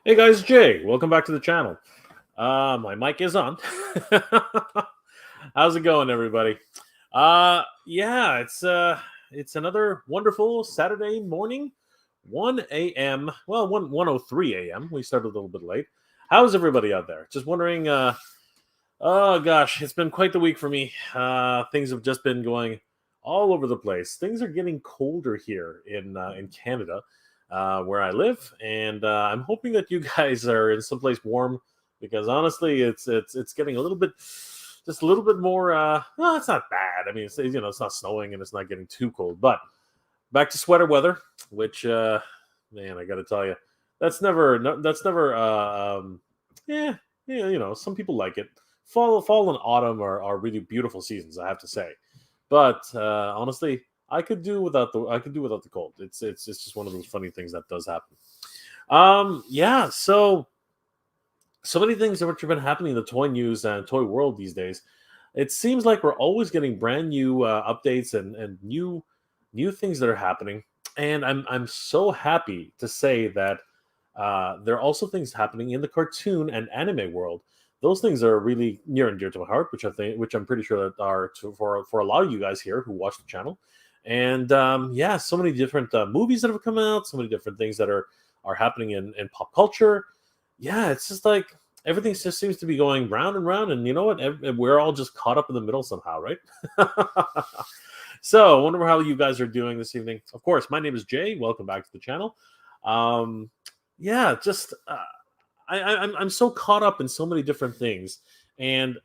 Hey guys, Jay. Welcome back to the channel. My mic is on. How's it going, everybody? Yeah, it's another wonderful Saturday morning, 1 a.m. Well, 1:03 a.m. We started a little bit late. How's everybody out there? Just wondering. Oh gosh, it's been quite the week for me. Things have just been going all over the place. Things are getting colder here in Canada, where I live, and I'm hoping that you guys are in someplace warm because honestly, it's getting a little bit, just a little bit more. Well, it's not bad. I mean, it's not snowing and it's not getting too cold, but back to sweater weather, which man, I got to tell you, that's never yeah, yeah, some people like it. Fall and autumn are really beautiful seasons, I have to say. But honestly, I could do without the cold. It's just one of those funny things that does happen. Yeah, so many things that have been happening in the toy news and toy world these days. It seems like we're always getting brand new updates and new things that are happening. And I'm so happy to say that there are also things happening in the cartoon and anime world. Those things are really near and dear to my heart, which I'm pretty sure that are for a lot of you guys here who watch the channel. And yeah, so many different movies that have come out, so many different things that are happening in pop culture. Yeah, it's just like everything just seems to be going round and round, and you know what? We're all just caught up in the middle somehow, right? So, I wonder how you guys are doing this evening. Of course, my name is Jay. Welcome back to the channel. Um, yeah, just I'm so caught up in so many different things, and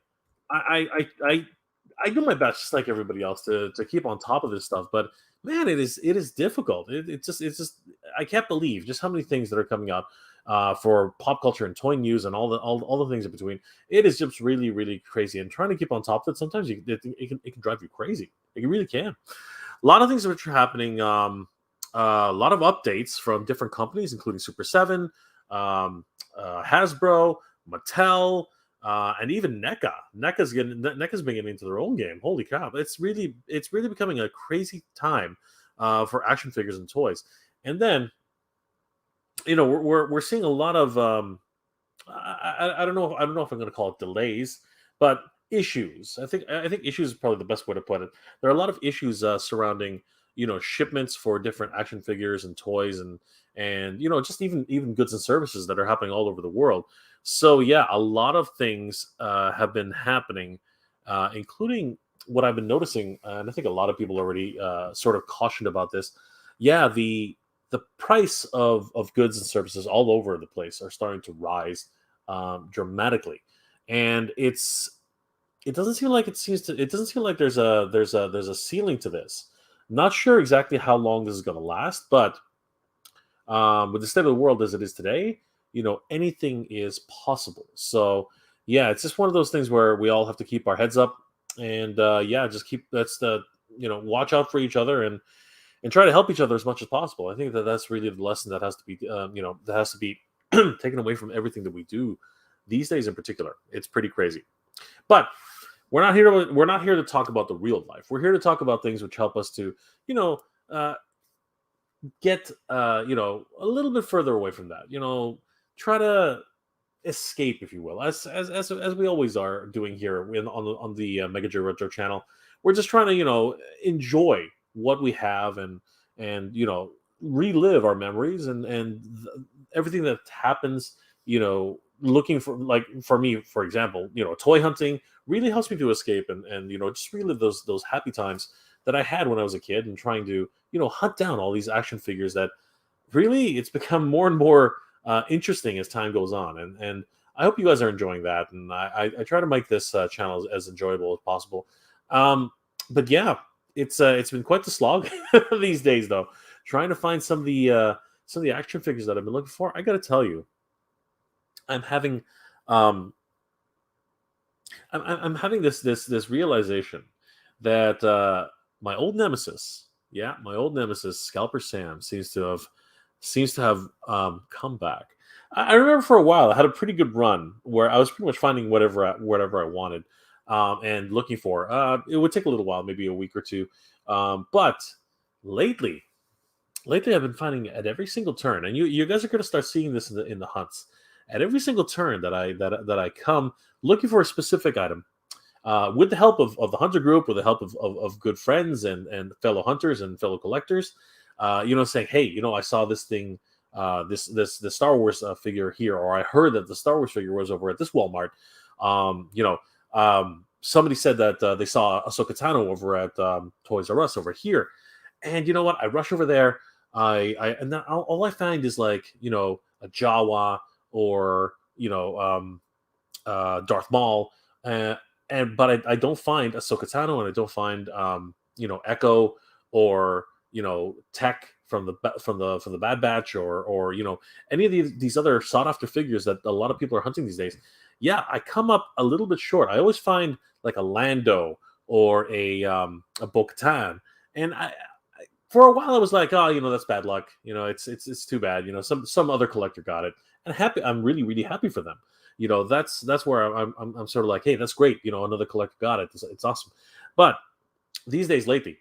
I do my best, just like everybody else, to keep on top of this stuff. But man, it is difficult. It's just I can't believe just how many things that are coming out for pop culture and toy news and all the things in between. It is just really crazy, and trying to keep on top of it sometimes it can drive you crazy. It really can. A lot of things which are happening. A lot of updates from different companies, including Super Seven, Hasbro, Mattel, and even NECA. NECA's been getting into their own game. Holy crap! It's really becoming a crazy time for action figures and toys. And then we're seeing a lot of I don't know if I'm going to call it delays, but issues. I think issues is probably the best way to put it. There are a lot of issues surrounding shipments for different action figures and toys and just even goods and services that are happening all over the world. So yeah, a lot of things have been happening, including what I've been noticing, and I think a lot of people already sort of cautioned about this. Yeah, the price of goods and services all over the place are starting to rise dramatically, and it doesn't seem like there's a ceiling to this. Not sure exactly how long this is going to last, but with the state of the world as it is today, anything is possible. So yeah, it's just one of those things where we all have to keep our heads up, and yeah, just keep that's the watch out for each other and try to help each other as much as possible. I think that's really the lesson that has to be that has to be taken away from everything that we do these days in particular. It's pretty crazy, but we're not here to talk about the real life. We're here to talk about things which help us to you know uh, get a little bit further away from that. Try to escape, if you will, as we always are doing here on the Mega Joe Retro channel. We're just trying to enjoy what we have and relive our memories and everything that happens. Looking for, like, for me, for example, toy hunting really helps me to escape and just relive those happy times that I had when I was a kid and trying to hunt down all these action figures that really it's become more and more interesting as time goes on, and I hope you guys are enjoying that, and I try to make this channel as enjoyable as possible. But yeah, it's been quite the slog these days, though, trying to find some of the action figures that I've been looking for. I got to tell you, I'm having um, I'm having this realization that my old nemesis, yeah, my old nemesis, Scalper Sam, seems to have come back. I remember for a while I had a pretty good run where I was pretty much finding whatever I wanted and looking for. It would take a little while, maybe a week or two, but lately lately I've been finding at every single turn, and you guys are going to start seeing this in the hunts. At every single turn that I come looking for a specific item, with the help of the hunter group, with the help of good friends and fellow hunters and fellow collectors, saying, hey, I saw this thing, this Star Wars figure here, or I heard that the Star Wars figure was over at this Walmart. Somebody said that they saw Ahsoka Tano over at Toys R Us over here, and you know what? I rush over there. And then all I find is like a Jawa or Darth Maul, but I don't find Ahsoka Tano, and I don't find Echo or Tech from the Bad Batch, or any of these other sought after figures that a lot of people are hunting these days. Yeah, I come up a little bit short. I always find like a Lando or a Bo-Katan, and for a while I was like, oh, that's bad luck. It's too bad. Some other collector got it, and I'm really really happy for them. That's where I'm sort of like, hey, that's great. Another collector got it. It's awesome. But these days lately,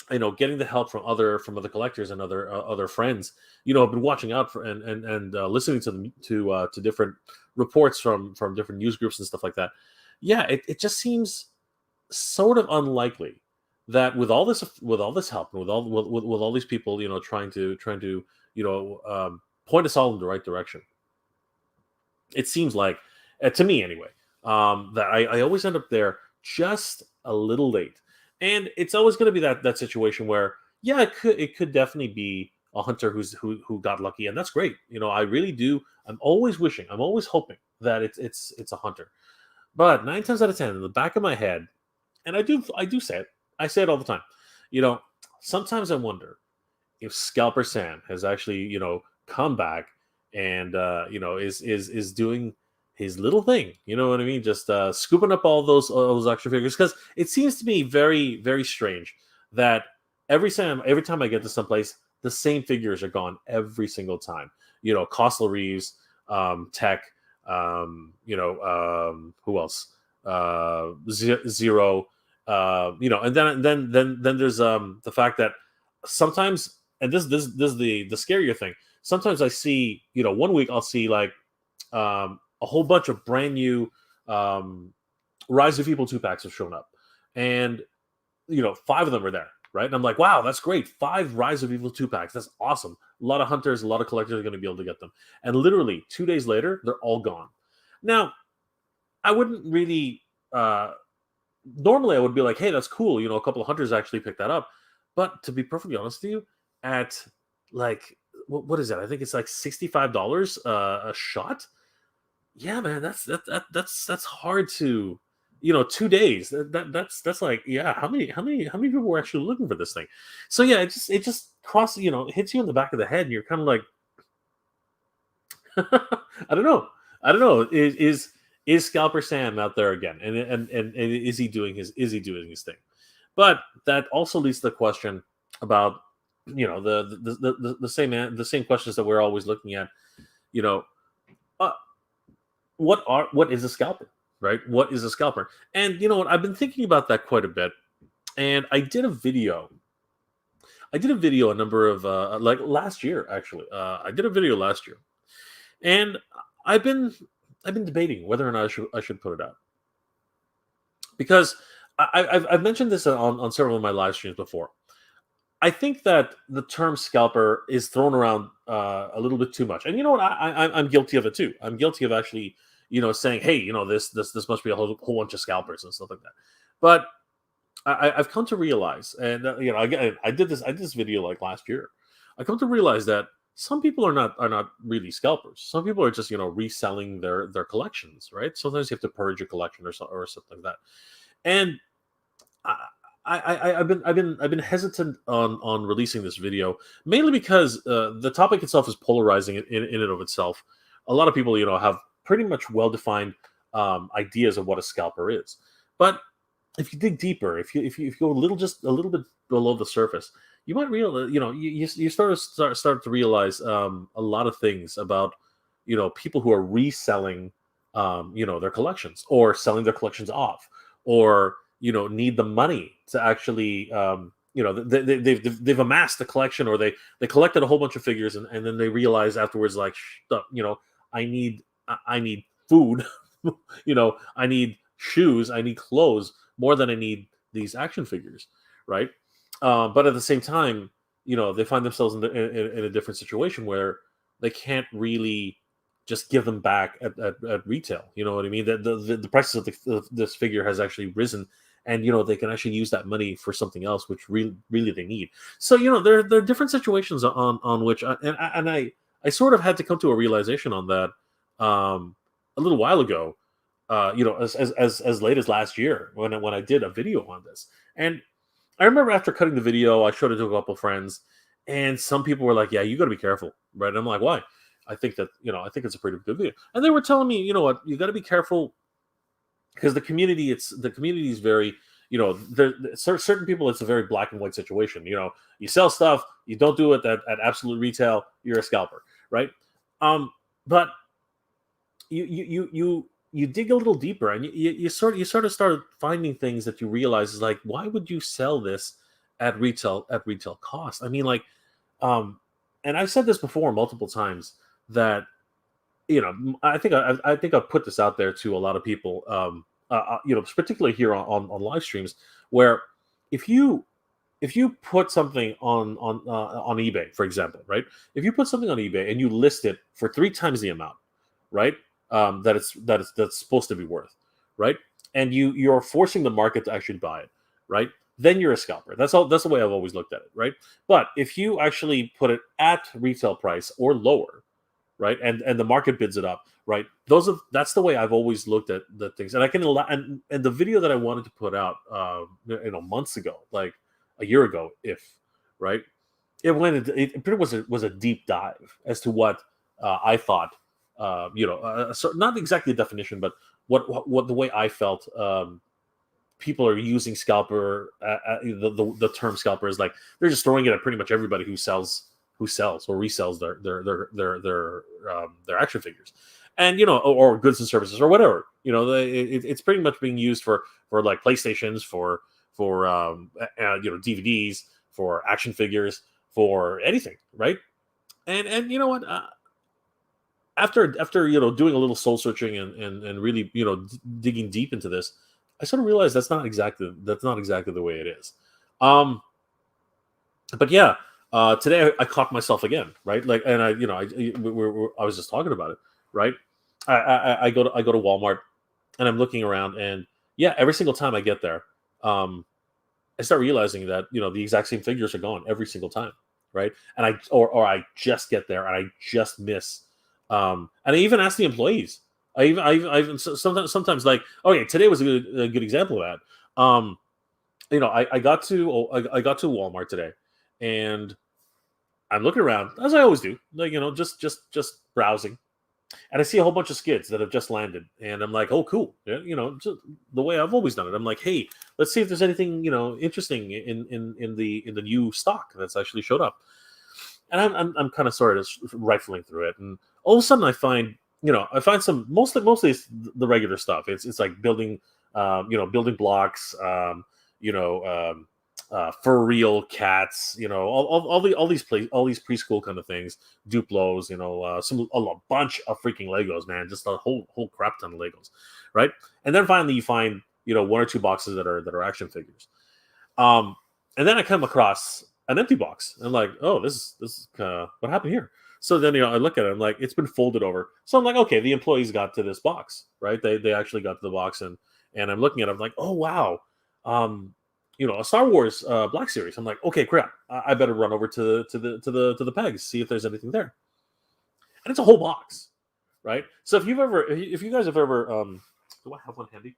getting the help from other collectors and other friends, I've been watching out for and listening to them to different reports from different news groups and stuff like that. Yeah, it just seems sort of unlikely that with all this help and with all these people, trying to point us all in the right direction. It seems like, to me anyway, that I always end up there just a little late, and it's always going to be that situation where, yeah, it could definitely be a hunter who got lucky, and that's great. I really do. I'm always hoping that it's a hunter, but 9 times out of 10, in the back of my head, and I do say it. I say it all the time. Sometimes I wonder if Scalper Sam has actually come back and is doing his little thing. You know what I mean? Just scooping up all those extra figures, because it seems to me very very strange that every time I get to someplace, the same figures are gone every single time. Costler Reeves, Tech, who else? Zero. And then there's the fact that sometimes, and this is the scarier thing. Sometimes I see, 1 week I'll see like a whole bunch of brand new Rise of Evil 2-packs have shown up, and 5 of them are there, right? And I'm like, wow, that's great. 5 Rise of Evil 2-packs. That's awesome. A lot of hunters, a lot of collectors are going to be able to get them. And literally 2 days later, they're all gone. Now, I wouldn't really normally I would be like, hey, that's cool. A couple of hunters actually picked that up. But to be perfectly honest with you, at like, what is that? I think it's like $65 a shot. Yeah, man, that's hard to, 2 days. That's like, yeah, how many people were actually looking for this thing? So yeah, it just crosses, hits you in the back of the head, and you're kind of like, I don't know. Is Scalper Sam out there again, and is he doing his thing? But that also leads to the question about the same questions that we're always looking at. What is a scalper, right? What is a scalper? And you know what? I've been thinking about that quite a bit, and I did a video. A number of like last year, actually. I did a video last year, and I've been debating whether or not I should put it out, because I've mentioned this on several of my live streams before. I think that the term scalper is thrown around a little bit too much, and you know what? I'm guilty of it too. I'm guilty of actually, saying, hey, this must be a whole bunch of scalpers and stuff like that. But I've come to realize, and I did this video like last year. I come to realize that some people are not really scalpers. Some people are just reselling their collections, right? Sometimes you have to purge your collection or something like that. And I've been hesitant on releasing this video, mainly because the topic itself is polarizing in and of itself. A lot of people have pretty much well defined ideas of what a scalper is, but if you dig deeper, if you go just a little bit below the surface, you might realize, you start to realize a lot of things about people who are reselling their collections, or selling their collections off, or need the money to actually they've amassed a collection, or they collected a whole bunch of figures, and then they realize afterwards, like, I need food, I need shoes, I need clothes more than I need these action figures, right? But at the same time, they find themselves in a different situation where they can't really just give them back at retail. You know what I mean? The prices of this figure has actually risen, and they can actually use that money for something else, which really they need. So there are different situations on which I sort of had to come to a realization on that a little while ago. As late as last year when I did a video on this, and I remember after cutting the video, I showed it to a couple of friends, and some people were like, "Yeah, you got to be careful," right? And I'm like, "Why?" I think it's a pretty good video, and they were telling me, what, you got to be careful because the community is very, certain people, it's a very black and white situation. You sell stuff, you don't do it at absolute retail, you're a scalper, right? But you dig a little deeper, and you sort of start finding things that you realize is like, why would you sell this at retail cost? I mean, like, and I've said this before multiple times that I think I've put this out there to a lot of people, particularly here on live streams, where if you put something on eBay, for example, right? If you put something on eBay and you list it for 3 times the amount, right? That's supposed to be worth, right? And you're forcing the market to actually buy it, right? Then you're a scalper. That's the way I've always looked at it, right? But if you actually put it at retail price or lower, right, and the market bids it up, right? That's the way I've always looked at the things. And I can and the video that I wanted to put out, months ago, like a year ago, right, it pretty much was a deep dive as to what I thought. So not exactly a definition, but what the way I felt people are using scalper. The term scalper is like they're just throwing it at pretty much everybody who sells or resells their action figures, and or goods and services or whatever. It's pretty much being used for like PlayStations, for DVDs, for action figures, for anything, right? And you know what? After doing a little soul searching and really digging deep into this, I sort of realized that's not exactly the way it is. But yeah, today I caught myself again, right? Like, and I was just talking about it, right? I go to Walmart and I'm looking around, and yeah, every single time I get there, I start realizing that the exact same figures are gone every single time, right? And I just get there and I just miss. And I even ask the employees. I even sometimes like, okay, today was a good example of that. I got to Walmart today, and I'm looking around as I always do, like just browsing, and I see a whole bunch of skids that have just landed, and I'm like, oh, cool, yeah, just the way I've always done it. I'm like, hey, let's see if there's anything interesting in the new stock that's actually showed up. And I'm kind of sort of rifling through it, and all of a sudden I find some mostly it's the regular stuff. It's like building blocks, for real cats, all these preschool kind of things, Duplos, a bunch of freaking Legos, man, just a whole crap ton of Legos, right? And then finally you find 1 or 2 boxes that are action figures, and then I come across an empty box. I'm like, oh, this is what happened here. So then I look at it, I'm like, it's been folded over. So I'm like, okay, the employees got to this box, right? They actually got to the box, and I'm looking at it, I'm like, oh wow, a Star Wars Black Series. I'm like, okay, crap, I better run over to the pegs, see if there's anything there. And it's a whole box, right? So if you guys have ever, do I have one handy?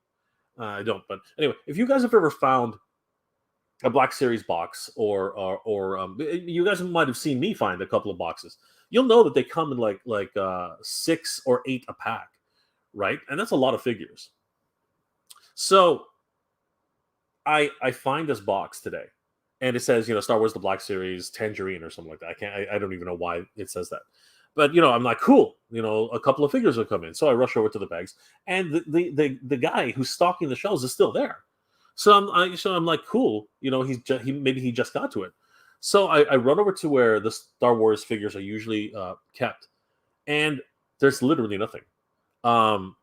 I don't, but anyway, if you guys have ever found a Black Series box, or you guys might have seen me find a couple of boxes. You'll know that they come in like 6 or 8 a pack, right? And that's a lot of figures. So I find this box today, and it says Star Wars the Black Series Tangerine or something like that. I don't even know why it says that, but I'm like, cool. A couple of figures will come in, so I rush over to the bags, and the guy who's stocking the shelves is still there. So I'm like, cool. Maybe he just got to it. So I run over to where the Star Wars figures are usually kept, and there's literally nothing. Um,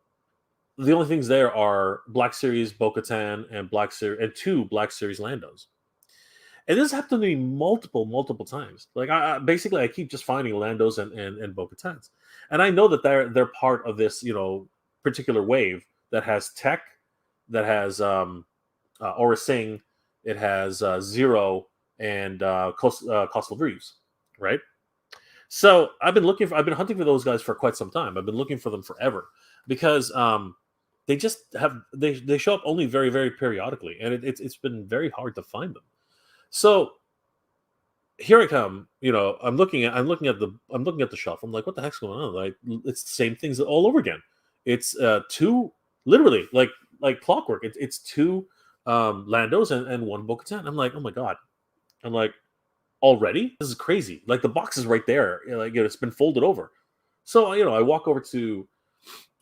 the only things there are Black Series Bo-Katan and two Black Series Landos. And this happened to me multiple times. Like basically, I keep just finding Landos and Bo-Katans, and I know that they're part of this particular wave that has Tech, that has Aura Singh, it has Zero and Costal Reeves, right? So I've been hunting for those guys for quite some time. I've been looking for them forever because they show up only very periodically, and it's been very hard to find them. So here I come. I'm looking at the shelf. I'm like, what the heck's going on? Like, it's the same things all over again. It's two, literally like clockwork. It's two Landos and one Bo-Katan. I'm like, oh my god. I'm like, already? This is crazy. Like, the box is right there. It's been folded over. So I walk over to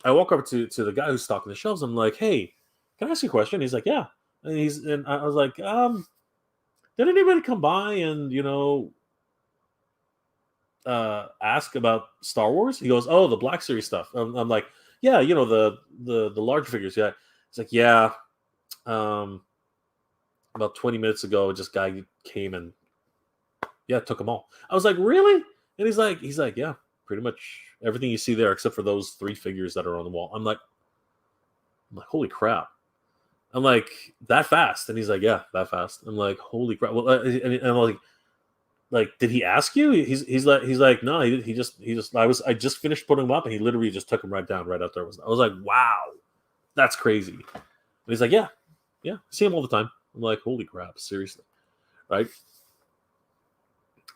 the guy who's stocking the shelves. I'm like, hey, can I ask you a question? He's like, yeah. And I was like, did anybody come by and ask about Star Wars? He goes, oh, the Black Series stuff. I'm like, yeah, the large figures. Yeah. He's like, yeah. About 20 minutes ago, this guy came and took them all. I was like, really? And he's like, yeah, pretty much everything you see there except for those 3 figures that are on the wall. I'm like, holy crap. I'm like, that fast? And he's like, yeah, that fast. I'm like, holy crap. Well, and I'm like, did he ask you? He's like, no, I just finished putting them up, and he literally just took them right down right out there. I was like, wow, that's crazy. And he's like, yeah, I see him all the time. I'm like, holy crap, seriously, right?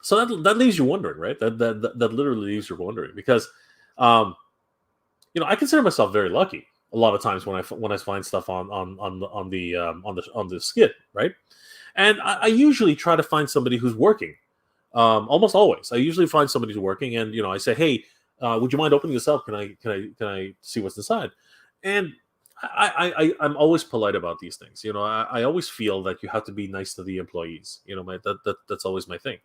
So that leaves you wondering, right? That literally leaves you wondering because, I consider myself very lucky. A lot of times when I find stuff on the skid, right? And I usually try to find somebody who's working. Almost always, I usually find somebody who's working, and I say, hey, would you mind opening this up? Can I see what's inside? And I'm always polite about these things. I always feel that you have to be nice to the employees. That's always my thing.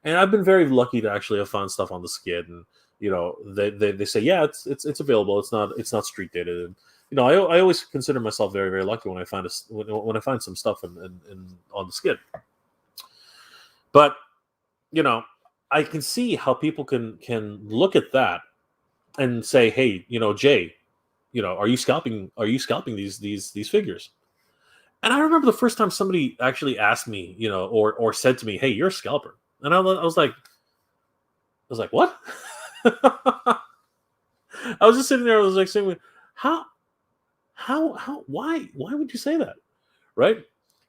And I've been very lucky to actually have found stuff on the skid, and they say, yeah, it's available. It's not street dated, and I always consider myself very very lucky when I find when I find some stuff in on the skid. But I can see how people can look at that and say, hey, Jay, are you scalping these figures? And I remember the first time somebody actually asked me, or said to me, hey, you're a scalper. And I was like, what? I was just sitting there. I was like saying, how, why would you say that? Right.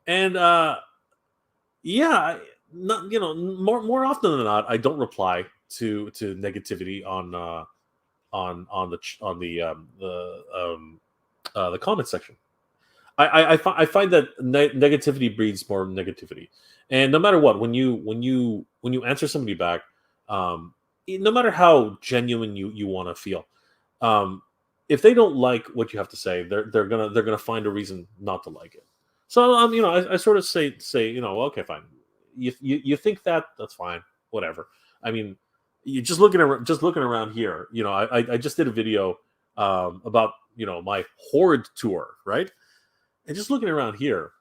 And, more often than not, I don't reply to negativity on the comment section. I find that negativity breeds more negativity, and no matter what, when you answer somebody back, no matter how genuine you want to feel, if they don't like what you have to say, they're gonna find a reason not to like it. So I sort of say okay, fine. You think that's fine, whatever. I mean, you just looking around here. I just did a video about my Horde tour, right? And just looking around here,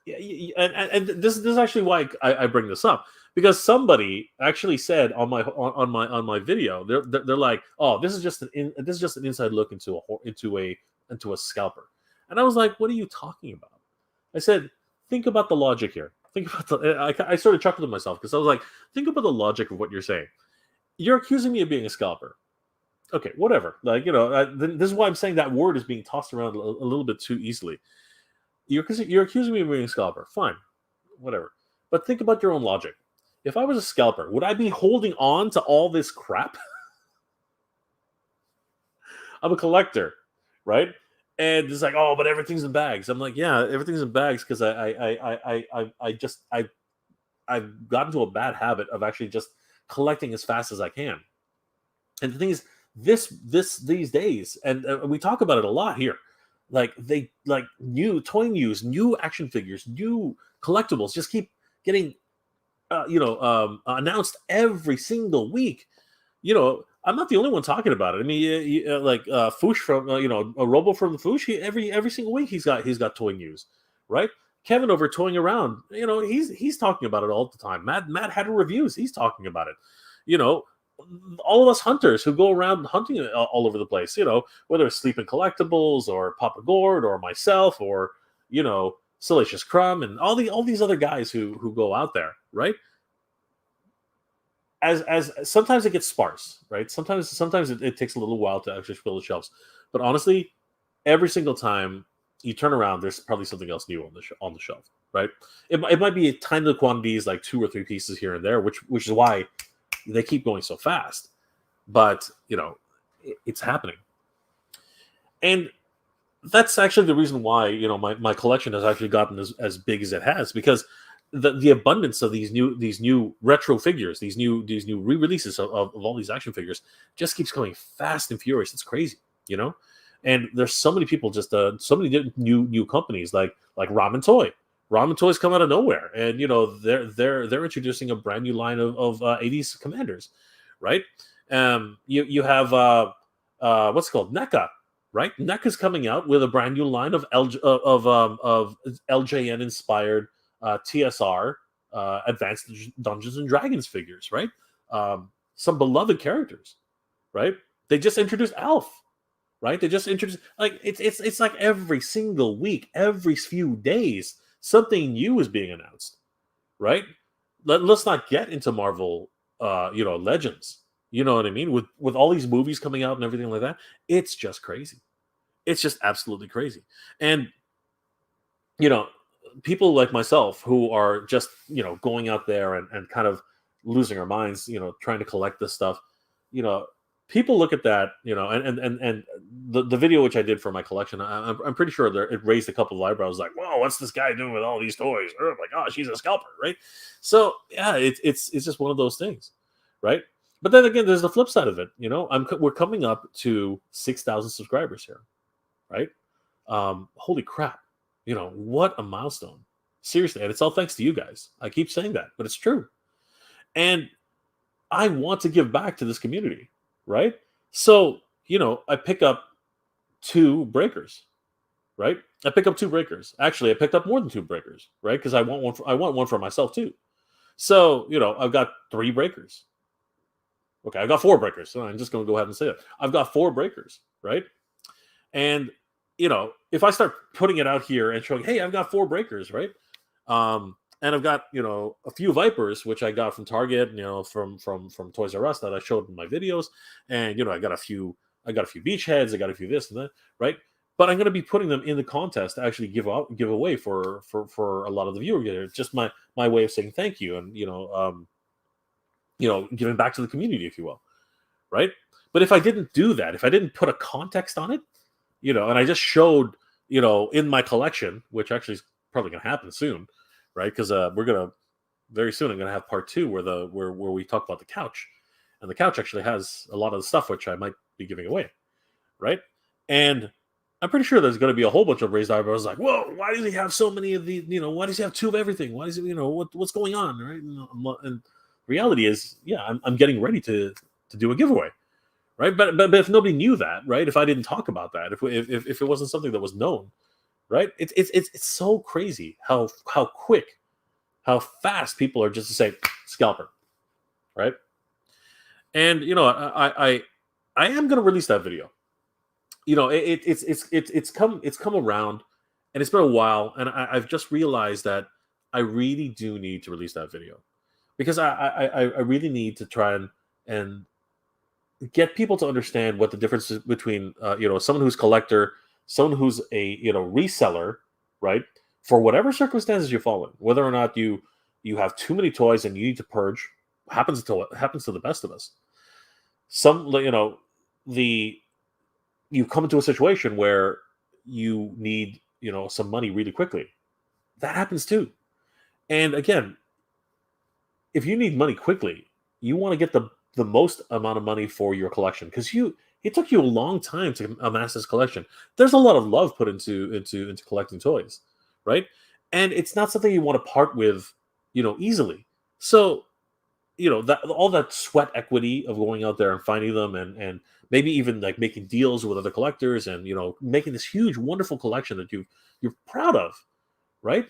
and this is actually why I bring this up, because somebody actually said on my video, they're like, oh, this is just an inside look into a scalper. And I was like, what are you talking about? I said, think about the logic here. Think about I sort of chuckled to myself because I was like, think about the logic of what you're saying. You're accusing me of being a scalper. Okay, whatever. Like, this is why I'm saying that word is being tossed around a little bit too easily. You're accusing me of being a scalper. Fine, whatever. But think about your own logic. If I was a scalper, would I be holding on to all this crap? I'm a collector, right? And it's like, oh, but everything's in bags. I'm like, yeah, everything's in bags because I've gotten to a bad habit of actually just collecting as fast as I can. And the thing is, these days, and we talk about it a lot here. Like they like new toy news, new action figures, new collectibles just keep getting announced every single week. I'm not the only one talking about it. I mean, Foosh from a Robo from the Foosh. Every single week he's got toy news, right? Kevin over Toying Around, he's talking about it all the time. Matt had reviews. He's talking about it. You know, all of us hunters who go around hunting all over the place. Whether it's Sleeping Collectibles or Papa Gord or myself or Salacious Crumb and all these other guys who go out there, right? As sometimes it gets sparse, right? Sometimes it takes a little while to actually fill the shelves. But honestly, every single time you turn around, there's probably something else new on the shelf, right? It might be tiny little quantities, like 2 or 3 pieces here and there, which is why they keep going so fast. But it's happening, and that's actually the reason why my collection has actually gotten as big as it has, because the abundance of these new retro figures, these new re-releases of all these action figures just keeps coming fast and furious. It's crazy, and there's so many people, just so many new companies like Ramen Toy. Ramen Toys come out of nowhere, and they're introducing a brand new line of 80s commanders, right? You have what's it called, NECA, right? NECA's coming out with a brand new line of LJN inspired TSR Advanced Dungeons and Dragons figures, right? Some beloved characters, right? They just introduced Alf, right? They just introduced, like, it's like every single week, every few days, something new is being announced, right? Let's not get into Marvel, Legends. You know what I mean? With all these movies coming out and everything like that, it's just crazy. It's just absolutely crazy. And people like myself who are just going out there and kind of losing our minds, trying to collect this stuff. People look at that, and the video which I did for my collection, I'm pretty sure it raised a couple of eyebrows, like, whoa, what's this guy doing with all these toys? Oh my gosh, he's a scalper, right? So yeah, it's just one of those things, right? But then again, there's the flip side of it. We're coming up to 6,000 subscribers here, right? Holy crap. What a milestone. Seriously, and it's all thanks to you guys. I keep saying that, but it's true. And I want to give back to this community, right? So, I pick up 2 breakers, right? I pick up 2 breakers. Actually, I picked up more than 2 breakers, right? Because I want one for myself too. So, I've got 3 breakers. Okay, I've got 4 breakers. So I'm just going to go ahead and say that. I've got 4 breakers, right? And if I start putting it out here and showing, hey, I've got 4 breakers, right? And I've got a few Vipers, which I got from Target, from Toys R Us that I showed in my videos, and I got a few Beachheads, I got a few this and that, right? But I'm going to be putting them in the contest to actually give away for a lot of the viewers. It's just my way of saying thank you, and giving back to the community, if you will, right? But if I didn't do that, if I didn't put a context on it, and I just showed, in my collection, which actually is probably going to happen soon, right? Because we're going to, very soon, I'm going to have part 2 where we talk about the couch. And the couch actually has a lot of the stuff which I might be giving away, right? And I'm pretty sure there's going to be a whole bunch of raised eyebrows, like, whoa, why does he have so many of the, why does he have 2 of everything? Why does he, what's going on, right? And reality is, yeah, I'm getting ready to do a giveaway. Right, but if nobody knew that, right? If I didn't talk about that, if it wasn't something that was known, right? It's so crazy how quick, how fast people are just to say scalper, right? And I am going to release that video. It's come around, and it's been a while, and I've just realized that I really do need to release that video, because I really need to try and get people to understand what the difference is between someone who's collector, someone who's a reseller, right? For whatever circumstances you fall in, whether or not you have too many toys and you need to purge, happens to the best of us. Some you come into a situation where you need some money really quickly. That happens too. And again, if you need money quickly, you want to get the most amount of money for your collection, because you It took you a long time to amass this collection. There's a lot of love put into collecting toys, right? And it's not something you want to part with, easily. So, that all that sweat equity of going out there and finding them, and maybe even like making deals with other collectors, and making this huge, wonderful collection that you're proud of, right?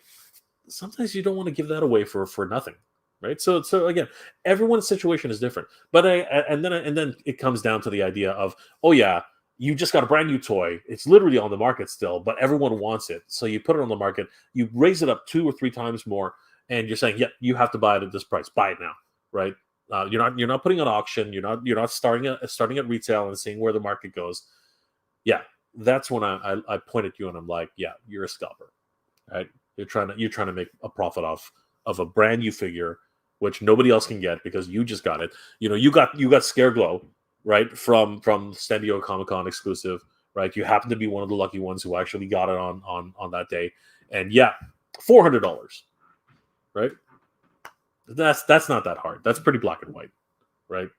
Sometimes you don't want to give that away for nothing, right? So again, everyone's situation is different, but and then it comes down to the idea of, oh yeah, you just got a brand new toy, it's literally on the market still, but everyone wants it, so you put it on the market, you raise it up 2 or 3 times more, and you're saying, yeah, you have to buy it at this price, buy it now, right? You're not putting an auction, you're not starting at retail and seeing where the market goes. Yeah, that's when I point at you and I'm like, yeah, you're a scalper, right? You're trying to make a profit off of a brand new figure, which nobody else can get because you just got it. You got Scare Glow, right, from San Diego Comic Con exclusive, right? You happen to be one of the lucky ones who actually got it on that day, and yeah, $400, right? That's not that hard. That's pretty black and white, right?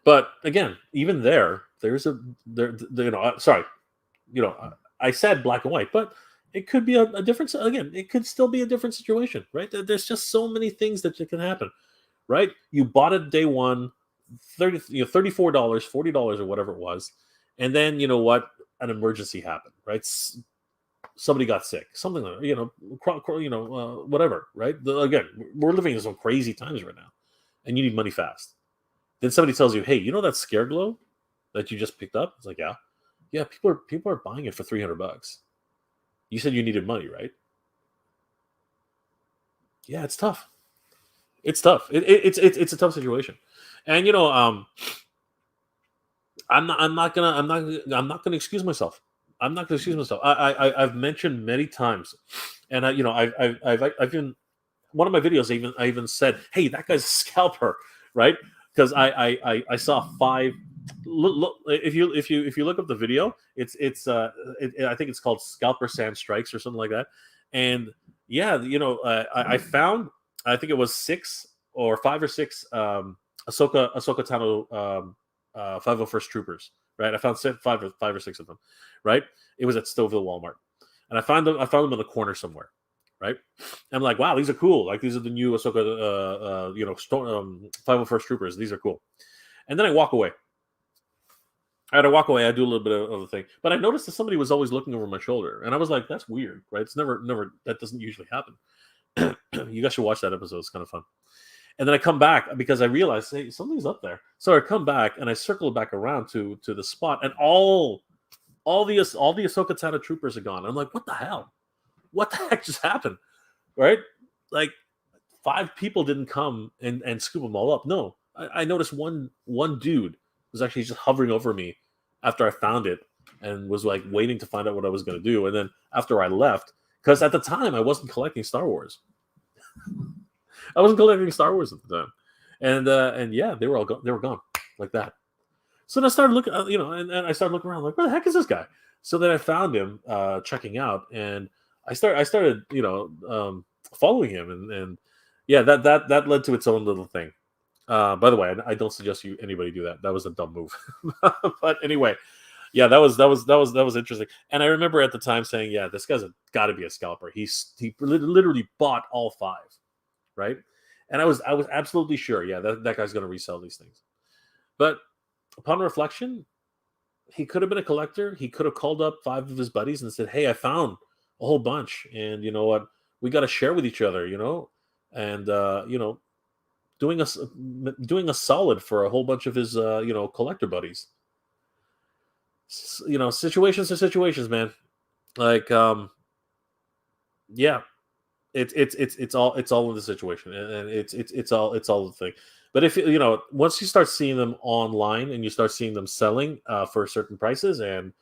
But again, even there's sorry, I said black and white, but it could be a different. Again, it could still be a different situation, right? There's just so many things that can happen, right? You bought it day one, $34, $40 or whatever it was, and then you know what? An emergency happened, right? Somebody got sick, something like whatever, right? Again, we're living in some crazy times right now, and you need money fast. Then somebody tells you, hey, that Scare Glow that you just picked up? It's like, yeah, people are buying it for $300. You said you needed money, right? Yeah, it's tough. It's tough. It's a tough situation, and I'm not gonna excuse myself. I'm not gonna excuse myself. I've mentioned many times, and I've even one of my videos. I even said, hey, that guy's a scalper, right? Because I saw 5. Look, if you look up the video, I think it's called Scalper Sam Strikes or something like that, and yeah, I found, I think it was 5 or 6 Ahsoka Tano 501st Troopers, right? I found 5 or 6 of them, right? It was at Stouffville Walmart, and I found them in the corner somewhere, right? And I'm like, wow, these are cool. Like these are the new Ahsoka, 501st Troopers. These are cool. And then I walk away. I had to walk away. I do a little bit of a thing, but I noticed that somebody was always looking over my shoulder, and I was like, "That's weird, right? It's never. That doesn't usually happen." You guys should watch that episode. It's kind of fun. And then I come back because I realized, hey, something's up there. So I come back and I circle back around to the spot, and all the Ahsoka Tano troopers are gone. I'm like, what the hell? What the heck just happened? Right? Like 5 people didn't come and scoop them all up. No, I noticed one dude was actually just hovering over me after I found it and was like waiting to find out what I was going to do. And then after I left, because at the time I wasn't collecting Star Wars. I wasn't collecting Star Wars at the time, and yeah, they were gone like that. So then I started looking, and I started looking around, like, where the heck is this guy? So then I found him checking out, and I started, following him, and yeah, that led to its own little thing. By the way, I don't suggest anybody do that. That was a dumb move. But anyway, yeah, that was interesting. And I remember at the time saying, yeah, this guy's got to be a scalper. He literally bought all 5. Right, and I was absolutely sure, yeah, that guy's going to resell these things. But upon reflection, he could have been a collector. He could have called up 5 of his buddies and said, hey, I found a whole bunch, and you know what, we got to share with each other, and doing a solid for a whole bunch of his collector buddies. Situations are situations, man. Like yeah, it's all in the situation, and it's all the thing. But if once you start seeing them online and you start seeing them selling for certain prices, and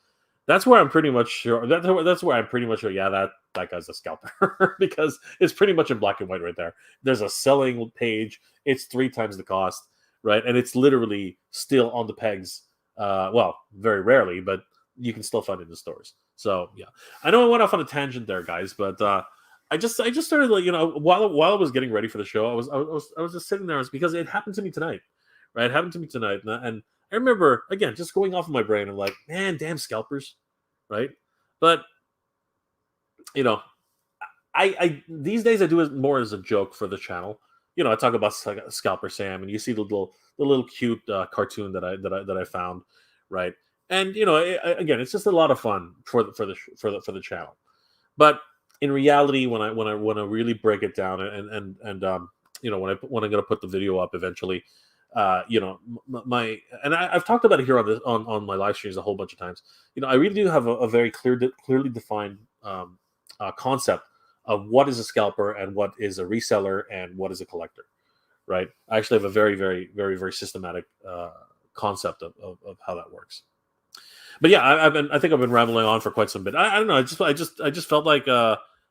that's where I'm pretty much sure that's where I'm pretty much sure, yeah, that guy's a scalper because it's pretty much in black and white right there. There's a selling page, it's 3 times the cost, right? And it's literally still on the pegs. Well, very rarely, but you can still find it in the stores. So yeah, I know I went off on a tangent there, guys, but I just started, like, while I was getting ready for the show, I was just sitting there, because it happened to me tonight, right? It happened to me tonight, and I remember, again, just going off of my brain, I'm like, man, damn scalpers, right? But, you know, I these days I do it more as a joke for the channel. I talk about Scalper Sam, and you see the little cute cartoon that I found, right? And again, it's just a lot of fun for the channel. But in reality, when I really break it down and when I'm going to put the video up eventually, my and I've talked about it here on my live streams a whole bunch of times. I really do have a very clearly defined concept of what is a scalper and what is a reseller and what is a collector, right? I actually have a very, very, very, very systematic concept of how that works. But yeah, I think I've been rambling on for quite some bit. I don't know. I just felt like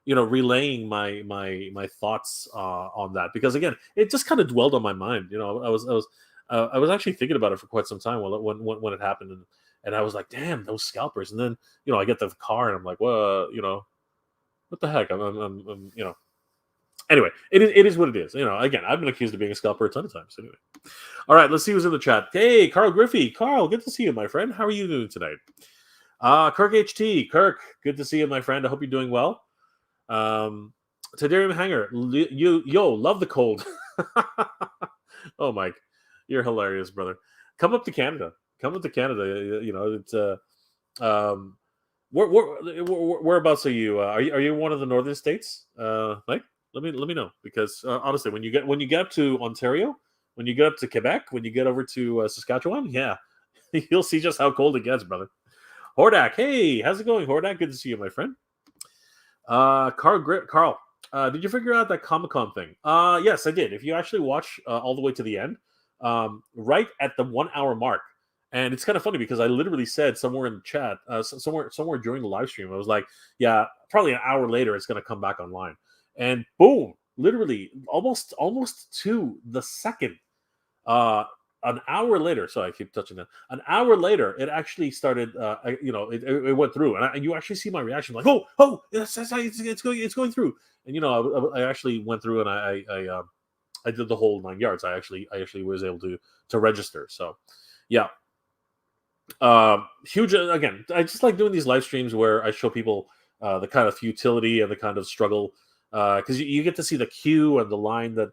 relaying my thoughts on that, because again, it just kind of dwelled on my mind. I was actually thinking about it for quite some time when it happened, and I was like, damn, those scalpers. And then I get to the car and I'm like, well, what the heck? Anyway, it is what it is. Again, I've been accused of being a scalper a ton of times. Anyway, all right, let's see who's in the chat. Hey, Carl Griffey. Carl, good to see you, my friend. How are you doing tonight? Kirk HT. Kirk, good to see you, my friend. I hope you're doing well. Tadarium Hanger. Love the cold. Oh, Mike, you're hilarious, brother. Come up to Canada. It's whereabouts are you? Are you one of the northern states, Mike? Let me know, because honestly, when you get up to Ontario, when you get up to Quebec, when you get over to Saskatchewan, yeah, you'll see just how cold it gets, brother. Hordak, hey, how's it going, Hordak? Good to see you, my friend. Carl, did you figure out that Comic-Con thing? Yes, I did. If you actually watch all the way to the end, right at the 1 hour mark. And it's kind of funny because I literally said somewhere in the chat, somewhere during the live stream, I was like, yeah, probably an hour later, it's going to come back online. And boom, literally almost to the second, an hour later. Sorry, I keep touching that. An hour later, it actually started, it went through. And you actually see my reaction, like, oh, it's going through. And, I actually went through and I did the whole 9 yards. I actually was able to register. So, yeah. Huge, again, I just like doing these live streams where I show people the kind of futility and the kind of struggle, because you get to see the queue and the line that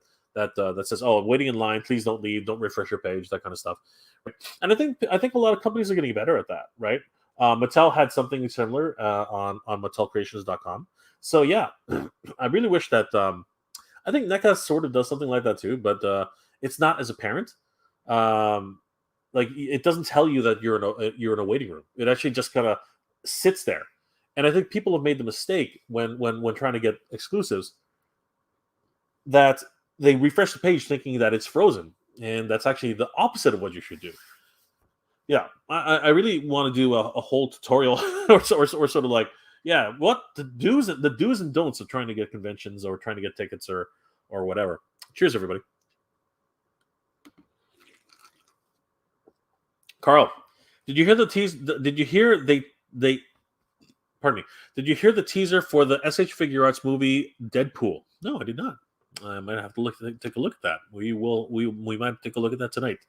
says, oh, I'm waiting in line, please don't leave, don't refresh your page, that kind of stuff. And I think a lot of companies are getting better at that, right? Mattel had something similar on MattelCreations.com. So yeah, I really wish that I think NECA sort of does something like that too, but it's not as apparent. Like, it doesn't tell you that you're in a waiting room. It actually just kind of sits there. And I think people have made the mistake when trying to get exclusives, that they refresh the page thinking that it's frozen, and that's actually the opposite of what you should do. Yeah, I really want to do a whole tutorial or sort of like, yeah, what the do's and don'ts of trying to get conventions or trying to get tickets or whatever. Cheers, everybody. Carl, did you hear the tease? Did you hear they? Pardon me. Did you hear the teaser for the SH Figure Arts movie Deadpool? No, I did not. I might have to take a look at that. We might take a look at that tonight.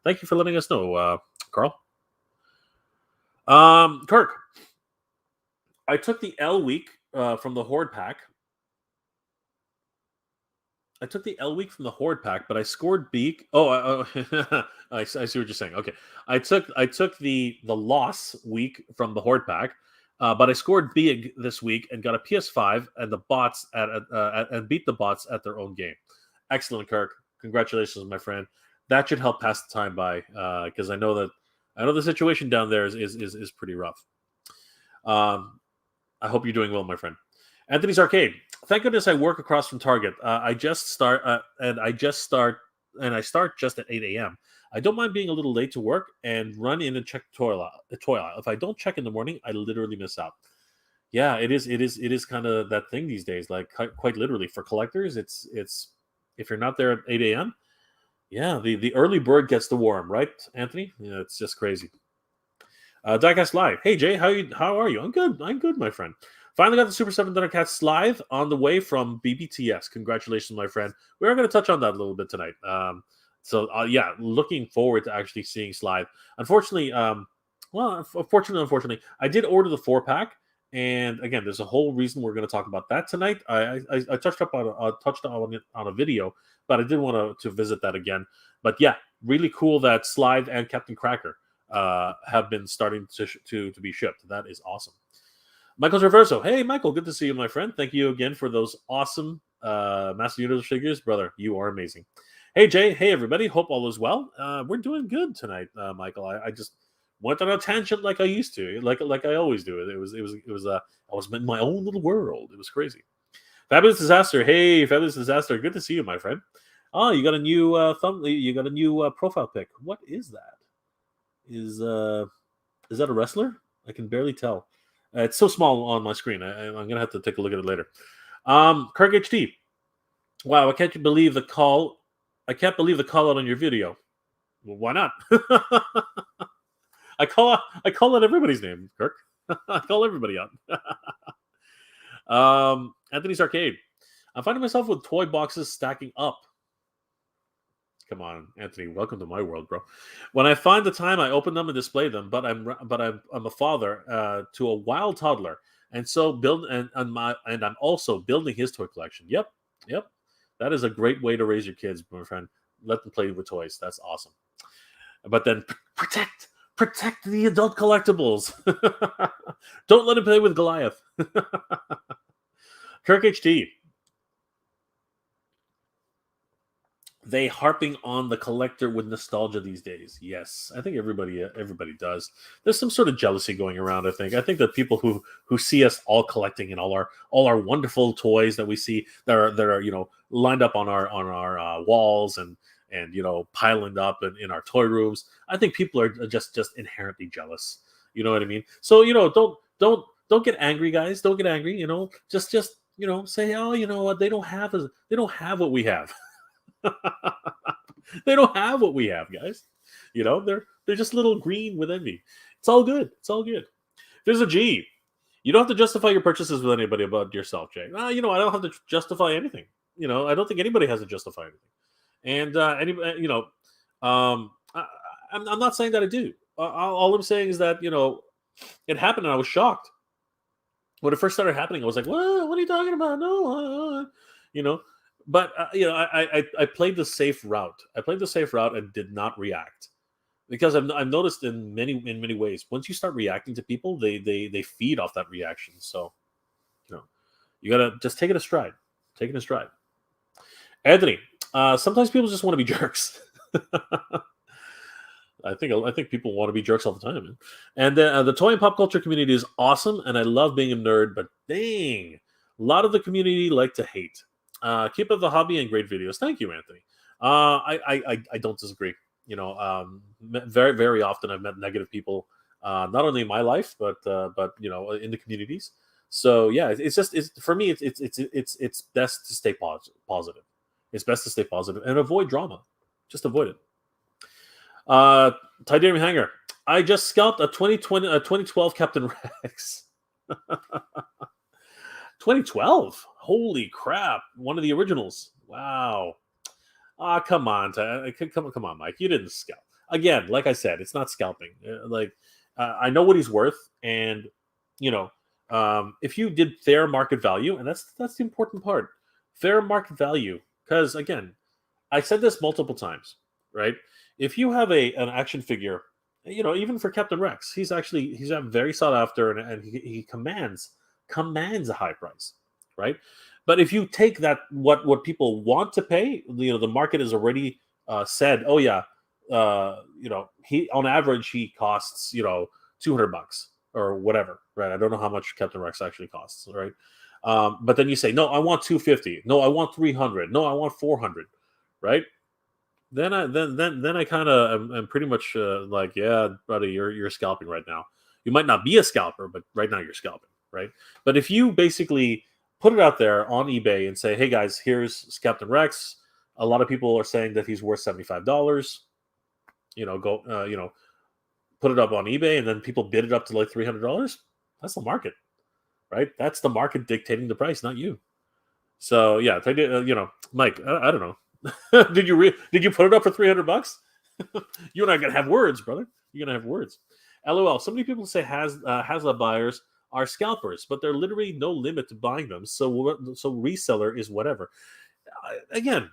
Thank you for letting us know, Carl. Kirk, I took the L week from the Horde pack. I took the L week from the Horde pack, but I scored Beak. Oh, I see what you're saying. Okay, I took the loss week from the Horde pack, but I scored big this week and got a PS5 and the bots and beat the bots at their own game. Excellent, Kirk. Congratulations, my friend. That should help pass the time by, because I know the situation down there is pretty rough. I hope you're doing well, my friend. Anthony's Arcade. Thank goodness I work across from Target. I start just at 8 a.m. I don't mind being a little late to work and run in and check the toy aisle. If I don't check in the morning, I literally miss out. Yeah, it is kind of that thing these days. Like, quite literally for collectors, it's if you're not there at 8 a.m., yeah, the early bird gets the worm, right, Anthony? Yeah, it's just crazy. Diecast Live. Hey Jay, how are you? I'm good, my friend. Finally got the Super 7 Thundercats Live on the way from BBTS. Congratulations, my friend. We are going to touch on that a little bit tonight. So yeah, looking forward to actually seeing Slide. Unfortunately, unfortunately, I did order the 4-pack, and again, there's a whole reason we're going to talk about that tonight. I touched on it on a video, but I did want to visit that again. But yeah, really cool that Slide and Captain Cracker have been starting to be shipped. That is awesome. Michael Traverso, hey Michael, good to see you, my friend. Thank you again for those awesome Master Universe figures, brother. You are amazing. Hey Jay, hey everybody. Hope all is well. We're doing good tonight, Michael. I just went on a tangent like I used to, like I always do. It was I was in my own little world. It was crazy. Fabulous Disaster, hey Fabulous Disaster, good to see you, my friend. Oh, you got a new you got a new profile pic. What is that? Is that a wrestler? I can barely tell. It's so small on my screen. I'm gonna have to take a look at it later. Kirk HD. Wow, I can't believe the call. I can't believe the call out on your video. Well, why not? I call out everybody's name, Kirk. I call everybody out. Anthony's Arcade. I'm finding myself with toy boxes stacking up. Come on, Anthony. Welcome to my world, bro. When I find the time, I open them and display them. But I'm a father to a wild toddler, and so I'm also building his toy collection. Yep. That is a great way to raise your kids, my friend. Let them play with toys. That's awesome. But then protect the adult collectibles. Don't let him play with Goliath. Kirk HT. They harping on the collector with nostalgia these days. Yes, I think everybody does. There's some sort of jealousy going around. I think that people who see us all collecting and all our wonderful toys that we see that are lined up on our walls and piling up in our toy rooms. I think people are just inherently jealous. You know what I mean? So don't get angry, guys. Don't get angry. Just say, oh, you know what? They don't have what we have. They don't have what we have, guys. They're just little green with envy. It's all good. There's a G. You don't have to justify your purchases with anybody about yourself, Jay. I don't have to justify anything. I don't think anybody has to justify anything. And I'm not saying that I do. All I'm saying is that it happened and I was shocked when it first started happening. I was like, what are you talking about? No, But I played the safe route. And did not react because I've noticed in many ways. Once you start reacting to people, they feed off that reaction. So you gotta just take it a stride. Anthony, sometimes people just want to be jerks. I think people want to be jerks all the time, man. And the toy and pop culture community is awesome, and I love being a nerd. But dang, a lot of the community like to hate. Keep up the hobby and great videos. Thank you, Anthony. I don't disagree. Very very often I've met negative people, not only in my life but in the communities. So yeah, it's for me. It's best to stay positive. It's best to stay positive and avoid drama. Just avoid it. Tiberium Hanger. I just scalped a 2012 Captain Rex. 2012. Holy crap! One of the originals. Wow. Come on, come on, Mike. You didn't scalp. Again, like I said, it's not scalping. I know what he's worth, and if you did fair market value, and that's the important part, fair market value. Because again, I said this multiple times, right? If you have an action figure, even for Captain Rex, he's very sought after, and he commands a high price, right? But if you take that what people want to pay, the market has already said, oh yeah, he on average he costs $200 or whatever, right? I don't know how much Captain Rex actually costs, right? But then you say, no, I want 250, no, I want 300, no, I want 400, right? Then I kind of am pretty much like, yeah, buddy, you're scalping right now. You might not be a scalper, but right now you're scalping, right? But if you basically put it out there on eBay and say, hey guys, here's Captain Rex. A lot of people are saying that he's worth $75. Go put it up on eBay, and then people bid it up to like $300. That's the market, right? That's the market dictating the price, not you. So yeah, Mike, I don't know. Did you put it up for $300? You and I are gonna have words, brother. You're gonna have words. LOL. So many people say Hasla buyers are scalpers, but there's literally no limit to buying them. So reseller is whatever. Again,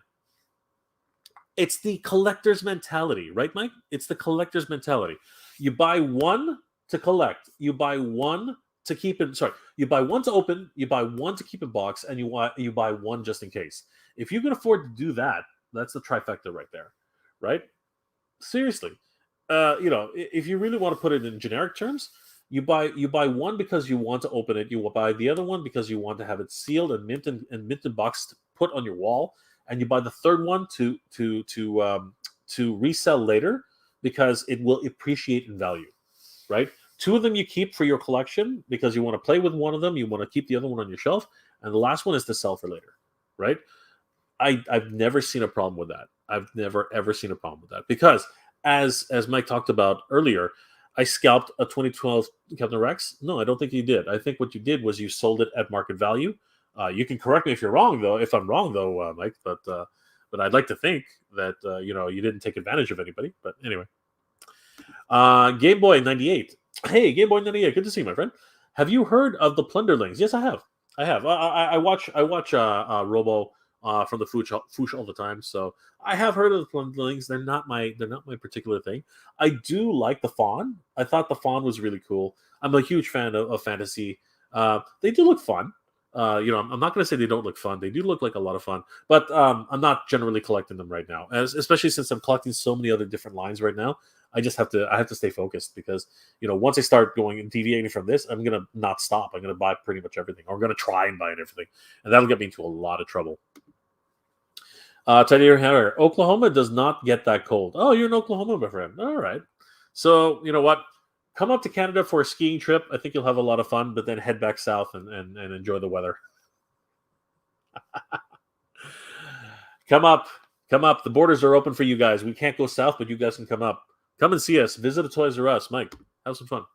it's the collector's mentality, right, Mike? It's the collector's mentality. You buy one to collect. You buy one to keep it. Sorry, you buy one to open. You buy one to keep in box, and you buy one just in case. If you can afford to do that, that's the trifecta right there, right? Seriously, if you really want to put it in generic terms, you buy one because you want to open it. You will buy the other one because you want to have it sealed and minted box to put on your wall, and you buy the third one to resell later because it will appreciate in value, right? Two of them you keep for your collection because you want to play with one of them, you want to keep the other one on your shelf, and the last one is to sell for later, right? I've never seen a problem with that. I've never ever seen a problem with that because as Mike talked about earlier, I scalped a 2012 Captain Rex. No, I don't think you did. I think what you did was you sold it at market value. You can correct me if you're wrong, though. If I'm wrong, though, Mike, but I'd like to think that you didn't take advantage of anybody. But anyway, Game Boy 98. Hey, Game Boy 98. Good to see you, my friend. Have you heard of the Plunderlings? Yes, I have. I watch Robo from the Foosh all the time, so I have heard of the Plunderlings. They're not my particular thing. I do like the Fawn. I thought the Fawn was really cool. I'm a huge fan of fantasy. They do look fun. I'm not going to say they don't look fun. They do look like a lot of fun, but I'm not generally collecting them right now, especially since I'm collecting so many other different lines right now. I have to stay focused because once I start going and deviating from this, I'm gonna not stop. I'm gonna buy pretty much everything, or I'm gonna try and buy everything, and that'll get me into a lot of trouble. Teddy Harris, Oklahoma does not get that cold. Oh, you're in Oklahoma, my friend. All right. So you know what? Come up to Canada for a skiing trip. I think you'll have a lot of fun, but then head back south and enjoy the weather. Come up. The borders are open for you guys. We can't go south, but you guys can come up. Come and see us. Visit a Toys R Us. Mike, have some fun.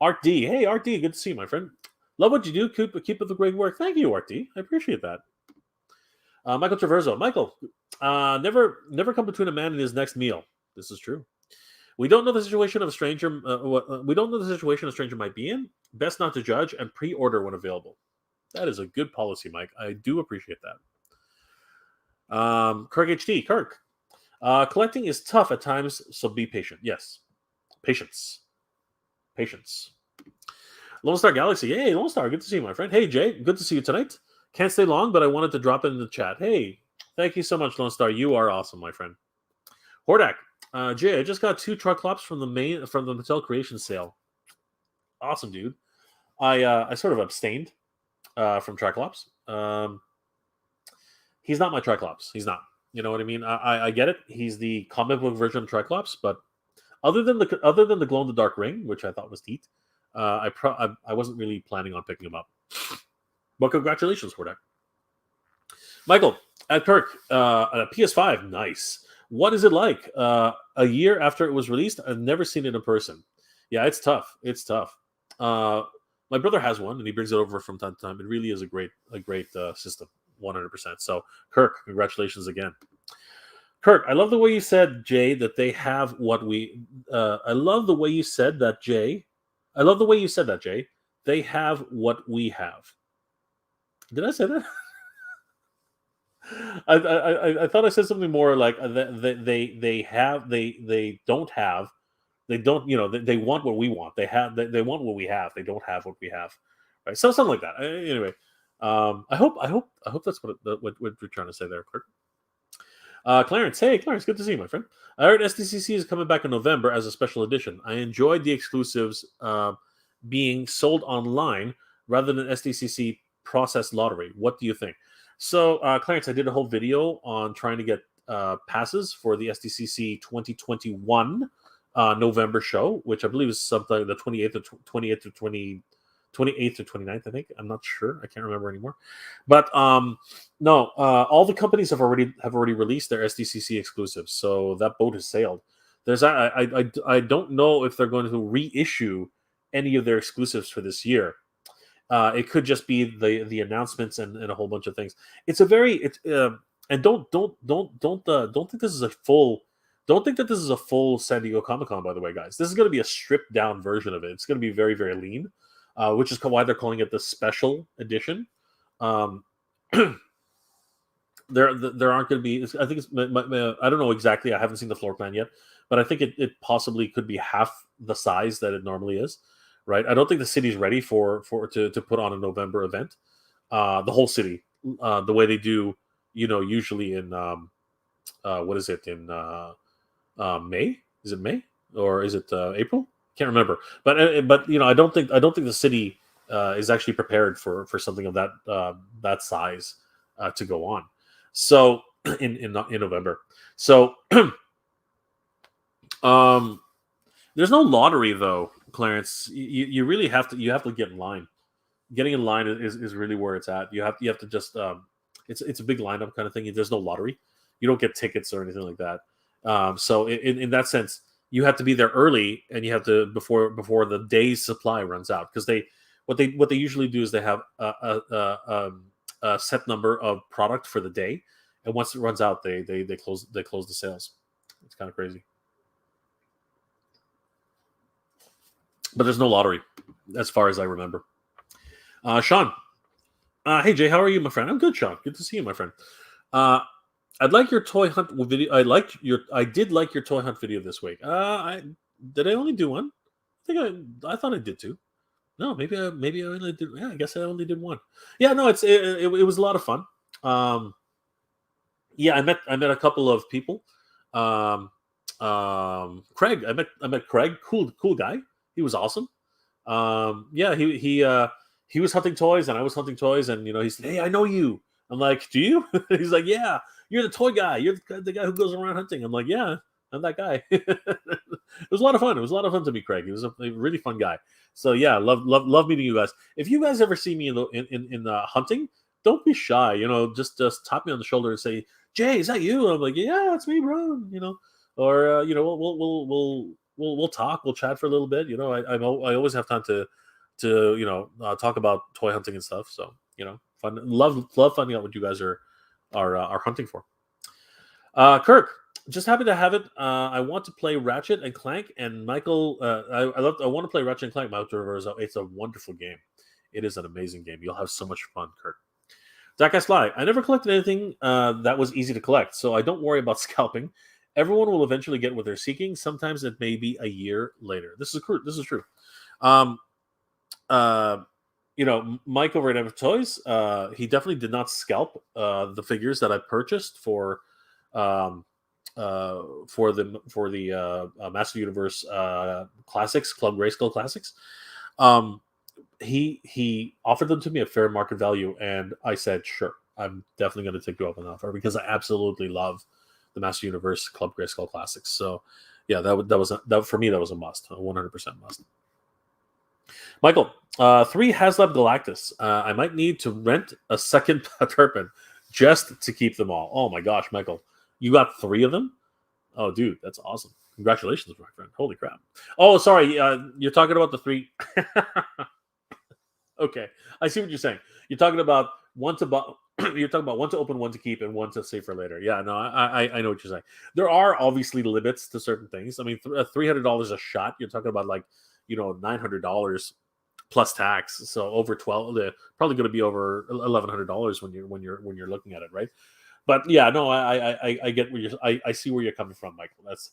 Art D. Hey, Art D. Good to see you, my friend. Love what you do. Keep up the great work. Thank you, Art D. I appreciate that. Michael Traverso. Michael, never come between a man and his next meal. This is true. We don't know the situation of a stranger. We don't know the situation a stranger might be in. Best not to judge and pre-order when available. That is a good policy, Mike. I do appreciate that. Kirk HT. Kirk. Collecting is tough at times, so be patient. Yes. Patience. Lone Star Galaxy. Hey, Lone Star. Good to see you, my friend. Hey, Jay. Good to see you tonight. Can't stay long, but I wanted to drop it in the chat. Hey, thank you so much, Lone Star. You are awesome, my friend. Hordak. Jay, I just got 2 Triclops from the Mattel Creation sale. Awesome, dude. I sort of abstained from Triclops. He's not my Triclops. He's not. You know what I mean? I get it. He's the comic book version of Triclops, but other than the glow in the dark ring, which I thought was neat, I wasn't really planning on picking him up. But congratulations for that, Michael. At Kirk, a PS5, nice. What is it like? A year after it was released, I've never seen it in person. Yeah, it's tough. My brother has one, and he brings it over from time to time. It really is a great system. 100%. So, Kirk, congratulations again. Kirk, I love the way you said, Jay, that they have what we. I love the way you said that, Jay. They have what we have. Did I say that? I thought I said something more like they don't have. They don't. They want what we want. They want what we have. They don't have what we have. Right. So something like that. Anyway. I hope that's what we're trying to say there, Clark. Clarence, hey Clarence, good to see you, my friend. I heard SDCC is coming back in November as a special edition. I enjoyed the exclusives being sold online rather than SDCC process lottery. What do you think? So, Clarence, I did a whole video on trying to get passes for the SDCC 2021 November show, which I believe is something the 28th or 29th, I think. I'm not sure. I can't remember anymore. But no, all the companies have already released their SDCC exclusives, so that boat has sailed. I don't know if they're going to reissue any of their exclusives for this year. It could just be the announcements and a whole bunch of things. It's And don't think this is a full. Don't think that this is a full San Diego Comic Con. By the way, guys, this is going to be a stripped down version of it. It's going to be very very lean, which is why they're calling it the special edition. Um, there aren't going to be. I think it's. I don't know exactly. I haven't seen the floor plan yet, but I think it possibly could be half the size that it normally is. Right. I don't think the city's ready to put on a November event. The whole city, the way they do, usually in what is it in May? Is it May or is it April? Can't remember. But I don't think the city is actually prepared for something of that size to go on. So in November. So there's no lottery though, Clarence. You really have to get in line. Getting in line is really where it's at. You have to just it's a big lineup kind of thing. There's no lottery. You don't get tickets or anything like that. So in that sense, you have to be there early, and you have to before the day's supply runs out, because what they usually do is they have a set number of product for the day, and once it runs out, they close the sales. It's kind of crazy. But there's no lottery, as far as I remember. Sean, hey Jay, how are you, my friend? I'm good, Sean. Good to see you, my friend. I'd like your toy hunt video. I did like your toy hunt video this week. Did I only do one? I thought I did two. No, maybe I only did. Yeah, I guess I only did one. Yeah, no, it was a lot of fun. Yeah, I met a couple of people. Craig, I met Craig. Cool guy. He was awesome. Yeah, he was hunting toys and I was hunting toys, and he said, "Hey, I know you." I'm like, "Do you?" He's like, "Yeah, you're the toy guy. You're the guy who goes around hunting." I'm like, "Yeah, I'm that guy." It was a lot of fun. It was a lot of fun to meet Craig. He was a really fun guy. So yeah, love meeting you guys. If you guys ever see me in hunting, don't be shy. Just tap me on the shoulder and say, "Jay, is that you?" And I'm like, "Yeah, it's me, bro." Or we'll talk. We'll chat for a little bit. I always have time to talk about toy hunting and stuff. So fun. Love finding out what you guys are hunting for. Kirk, just happy to have it. I want to play Ratchet and Clank, and Michael. I want to play Ratchet and Clank. It's a wonderful game. It is an amazing game. You'll have so much fun, Kirk. Jackass Fly. I never collected anything that was easy to collect, so I don't worry about scalping. Everyone will eventually get what they're seeking. Sometimes it may be a year later. This is true. Mike over at Epic Toys, he definitely did not scalp the figures that I purchased for the Master Universe Classics, Club Grayskull Classics. He offered them to me at fair market value, and I said, sure, I'm definitely going to take you up on that offer, because I absolutely love the Master Universe Club Grayskull Classics. So yeah, that for me, that was a must, a 100% must. Michael, 3 HasLab Galactus. I might need to rent a second Turpin just to keep them all. Oh my gosh, Michael, you got 3 of them? Oh, dude, that's awesome. Congratulations, my friend. Holy crap. Oh, sorry. You're talking about the 3. Okay, I see what you're saying. You're talking about one to you're talking about one to open, one to keep, and one to save for later. Yeah, no, I know what you're saying. There are obviously limits to certain things. I mean, $300 a shot. You're talking about $900 plus tax. So over 12, they're probably going to be over $1,100 when you're looking at it, right? But yeah, no, I get where I see where you're coming from, Michael. That's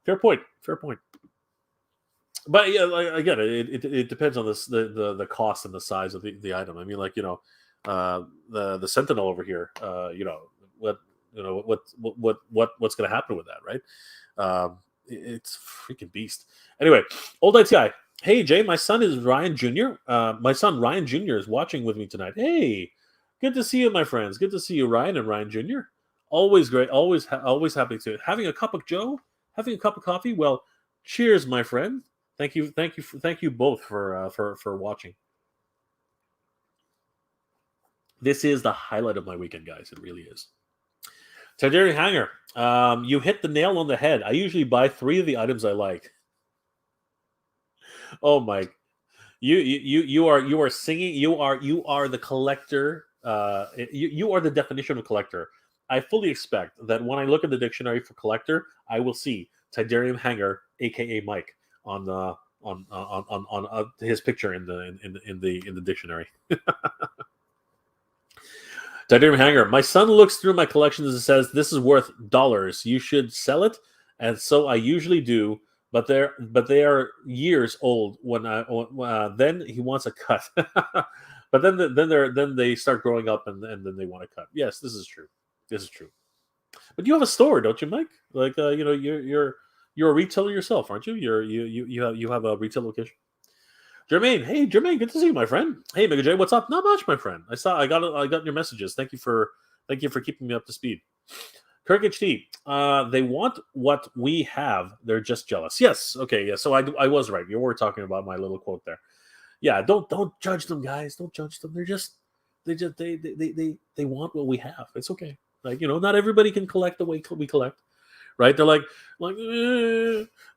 fair point. Fair point. But yeah, again, it depends on the cost and the size of the item. I mean, the Sentinel over here, what's going to happen with that, right? It's freaking beast. Anyway, old ITI. Hey Jay, my son is Ryan Jr. My son Ryan Jr. is watching with me tonight. Hey, good to see you, my friends. Good to see you, Ryan and Ryan Jr. Always great. Always happy to having a cup of Joe, having a cup of coffee. Well, cheers, my friend. Thank you both for watching. This is the highlight of my weekend, guys. It really is. Tarderi Hanger, you hit the nail on the head. I usually buy 3 of the items I like. Oh my! You are singing. You are the collector. You are the definition of a collector. I fully expect that when I look at the dictionary for collector, I will see Tidarium Hanger, aka Mike, on the on his picture in the dictionary. Tidarium Hanger. My son looks through my collections and says, "This is worth dollars. You should sell it." And so I usually do, but they are years old. Then he wants a cut, but then they start growing up and then they want a cut. Yes, this is true. This is true. But you have a store, don't you, Mike? Like you're a retailer yourself, aren't you? You have a retail location. Jermaine, hey Jermaine, good to see you, my friend. Hey Mega J, what's up? Not much, my friend. I got your messages. Thank you for keeping me up to speed. Kirk HT, they want what we have. They're just jealous. Yes, okay, yeah. So I was right. You were talking about my little quote there. Yeah, don't judge them, guys. Don't judge them. They want what we have. It's okay. Like, not everybody can collect the way we collect. Right? They're like, my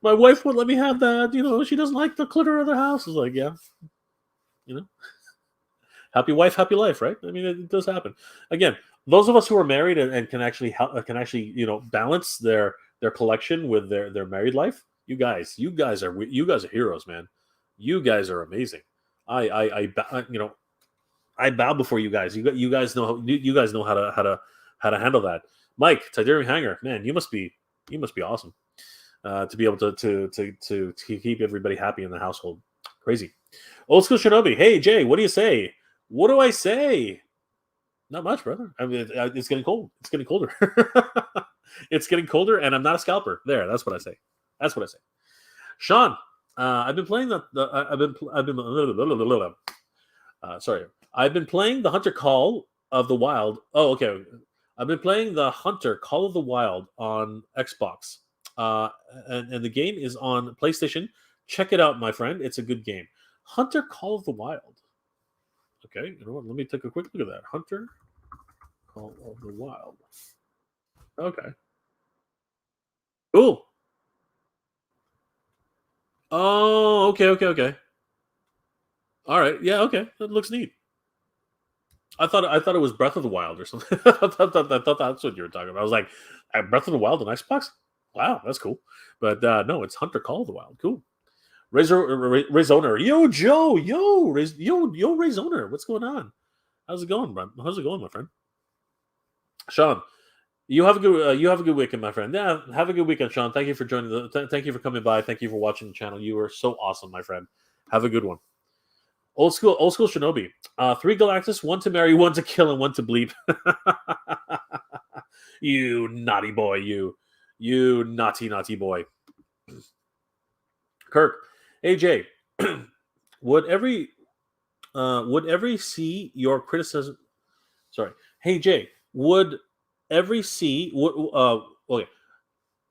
wife won't let me have that. She doesn't like the clutter of the house. It's like, yeah, happy wife, happy life, right? I mean, it does happen. Again, those of us who are married and can actually balance their collection with their married life. You guys are heroes, man. You guys are amazing. I bow before you guys. You guys know how to handle that. Mike, Tidarium Hanger, man, you must be awesome to be able to keep everybody happy in the household. Crazy. Old School Shinobi, hey Jay, what do you say? What do I say? Not much, brother. I mean, it's getting cold. It's getting colder. It's getting colder, and I'm not a scalper. There, that's what I say. That's what I say. Sean, I've been playing I've been playing the Hunter Call of the Wild. Oh, okay. I've been playing the Hunter Call of the Wild on Xbox, and the game is on PlayStation. Check it out, my friend. It's a good game. Hunter Call of the Wild. Okay, you know what? Let me take a quick look at that. Hunter Call of the Wild. Okay. Cool. Oh, okay. All right. Yeah, okay. That looks neat. I thought it was Breath of the Wild or something. I thought that's what you were talking about. I was like, Breath of the Wild on Xbox? Wow, that's cool. But no, it's Hunter Call of the Wild. Cool. Razoner. Yo, Joe. Yo, Razoner. What's going on? How's it going, bro? How's it going, my friend? Sean, you have a good weekend, my friend. Yeah, have a good weekend, Sean. Thank you for joining. Thank you for coming by. Thank you for watching the channel. You are so awesome, my friend. Have a good one. Old school Shinobi. 3 Galactus, 1 to marry, 1 to kill, and 1 to bleep. You naughty boy, you naughty boy. Kirk, hey Jay, would every see your criticism? Sorry, hey Jay, would every see? Okay,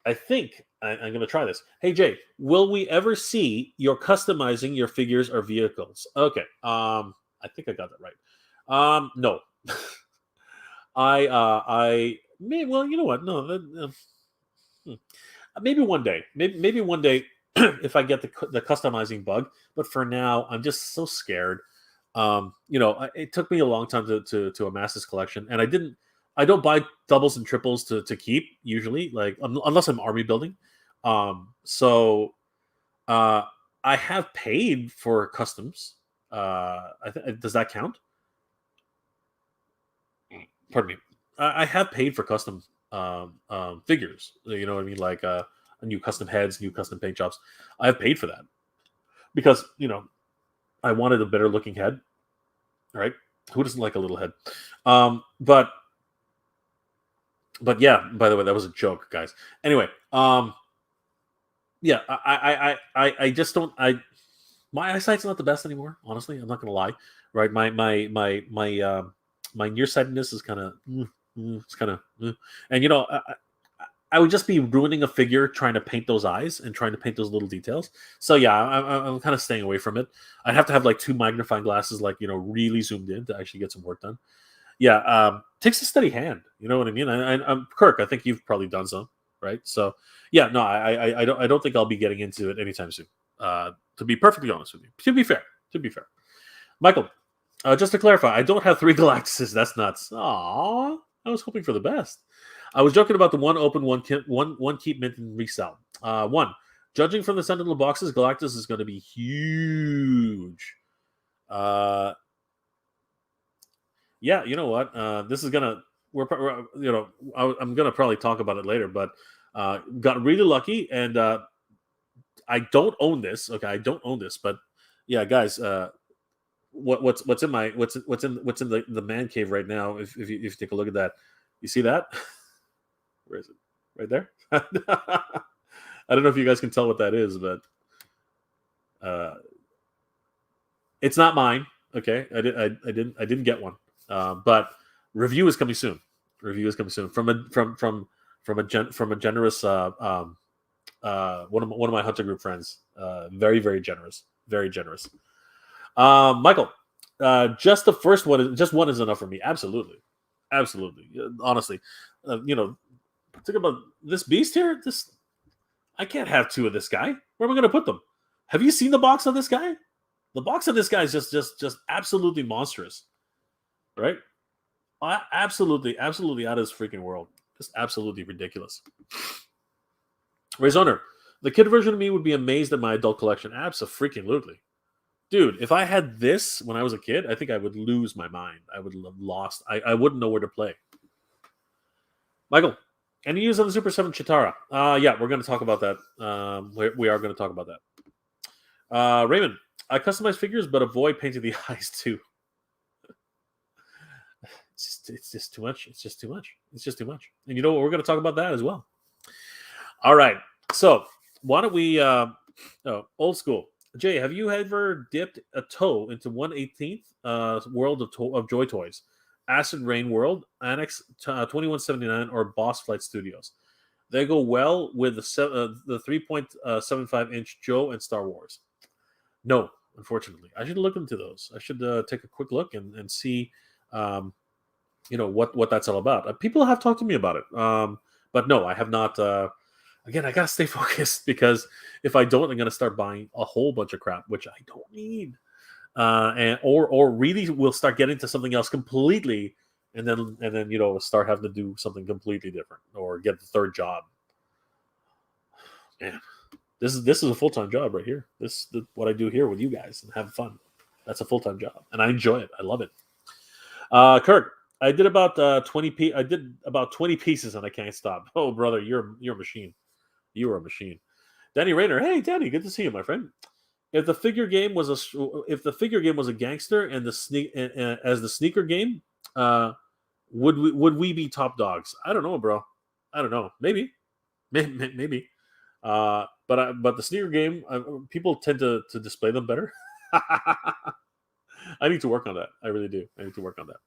I think I'm going to try this. Hey Jay, will we ever see your customizing your figures or vehicles? Okay, I think I got that right. No, I well, you know what? No, maybe one day. Maybe one day if I get the customizing bug. But for now, I'm just so scared. It took me a long time to amass this collection, and I don't buy doubles and triples to keep usually, like unless I'm army building. So I have paid for customs. Does that count? Pardon me. I have paid for custom figures. You know what I mean? Like new custom heads, new custom paint jobs. I have paid for that because I wanted a better looking head. Right? Who doesn't like a little head? But yeah. By the way, that was a joke, guys. Anyway, yeah. I just don't. My eyesight's not the best anymore. Honestly, I'm not gonna lie. Right? My nearsightedness is kind of. It's kind of, and I would just be ruining a figure trying to paint those eyes and trying to paint those little details. So yeah, I'm kind of staying away from it. I'd have to have like 2 magnifying glasses, like really zoomed in to actually get some work done. Yeah, takes a steady hand. You know what I mean? I'm Kirk. I think you've probably done some, right? So yeah, no, I don't think I'll be getting into it anytime soon. To be perfectly honest with you, to be fair, Michael. Just to clarify, I don't have 3 Galactuses. That's nuts. Aww. I was hoping for the best. I was joking about the one open, one keep mint and resell. One, judging from the Sentinel boxes, Galactus is going to be huge. Yeah, you know what? This is gonna I'm gonna probably talk about it later, but got really lucky, and I don't own this. Okay, I don't own this, but yeah, guys, what's in the man cave right now? If you take a look at that, you see that? Where is it? Right there. I don't know if you guys can tell what that is, but it's not mine. Okay, I didn't get one. But review is coming soon. Review is coming soon from a generous one of my hunter group friends. Very, very generous. Very generous. Michael, just the first one. Just one is enough for me. Absolutely. Honestly, think about this beast here. I can't have two of this guy. Where am I going to put them? Have you seen the box on this guy? The box on this guy is just absolutely monstrous, right? Absolutely out of this freaking world. Just absolutely ridiculous. Rayzoner, the kid version of me would be amazed at my adult collection. Absolutely. Dude, if I had this when I was a kid, I think I would lose my mind. I would have lost. I wouldn't know where to play. Michael, any use on the Super 7 Chitara? Yeah, we're going to talk about that. We are going to talk about that. Raymond, I customize figures, but avoid painting the eyes too. It's just too much. It's just too much. And you know what? We're going to talk about that as well. All right. So why don't we? Old school. Jay, have you ever dipped a toe into 1/18th World of Joy Toys, Acid Rain World, Annex 2179, or Boss Flight Studios? They go well with the 3.75-inch Joe and Star Wars. No, unfortunately, I should look into those. I should take a quick look and see, what that's all about. People have talked to me about it, but no, I have not. Again, I gotta stay focused because if I don't, I'm gonna start buying a whole bunch of crap, which I don't need, or really will start getting to something else completely, and then start having to do something completely different or get the third job. Man, this is a full-time job right here. What I do here with you guys and have fun. That's a full-time job, and I enjoy it. I love it. Kirk, I did about 20 I did about 20 pieces and I can't stop. Oh, brother, you're a machine. You are a machine. Danny Rayner, hey Danny, good to see you, my friend. If the figure game was a gangster and as the sneaker game, would we be top dogs? I don't know, bro. I don't know. Maybe. But the sneaker game, people tend to display them better. I need to work on that. I really do. I need to work on that.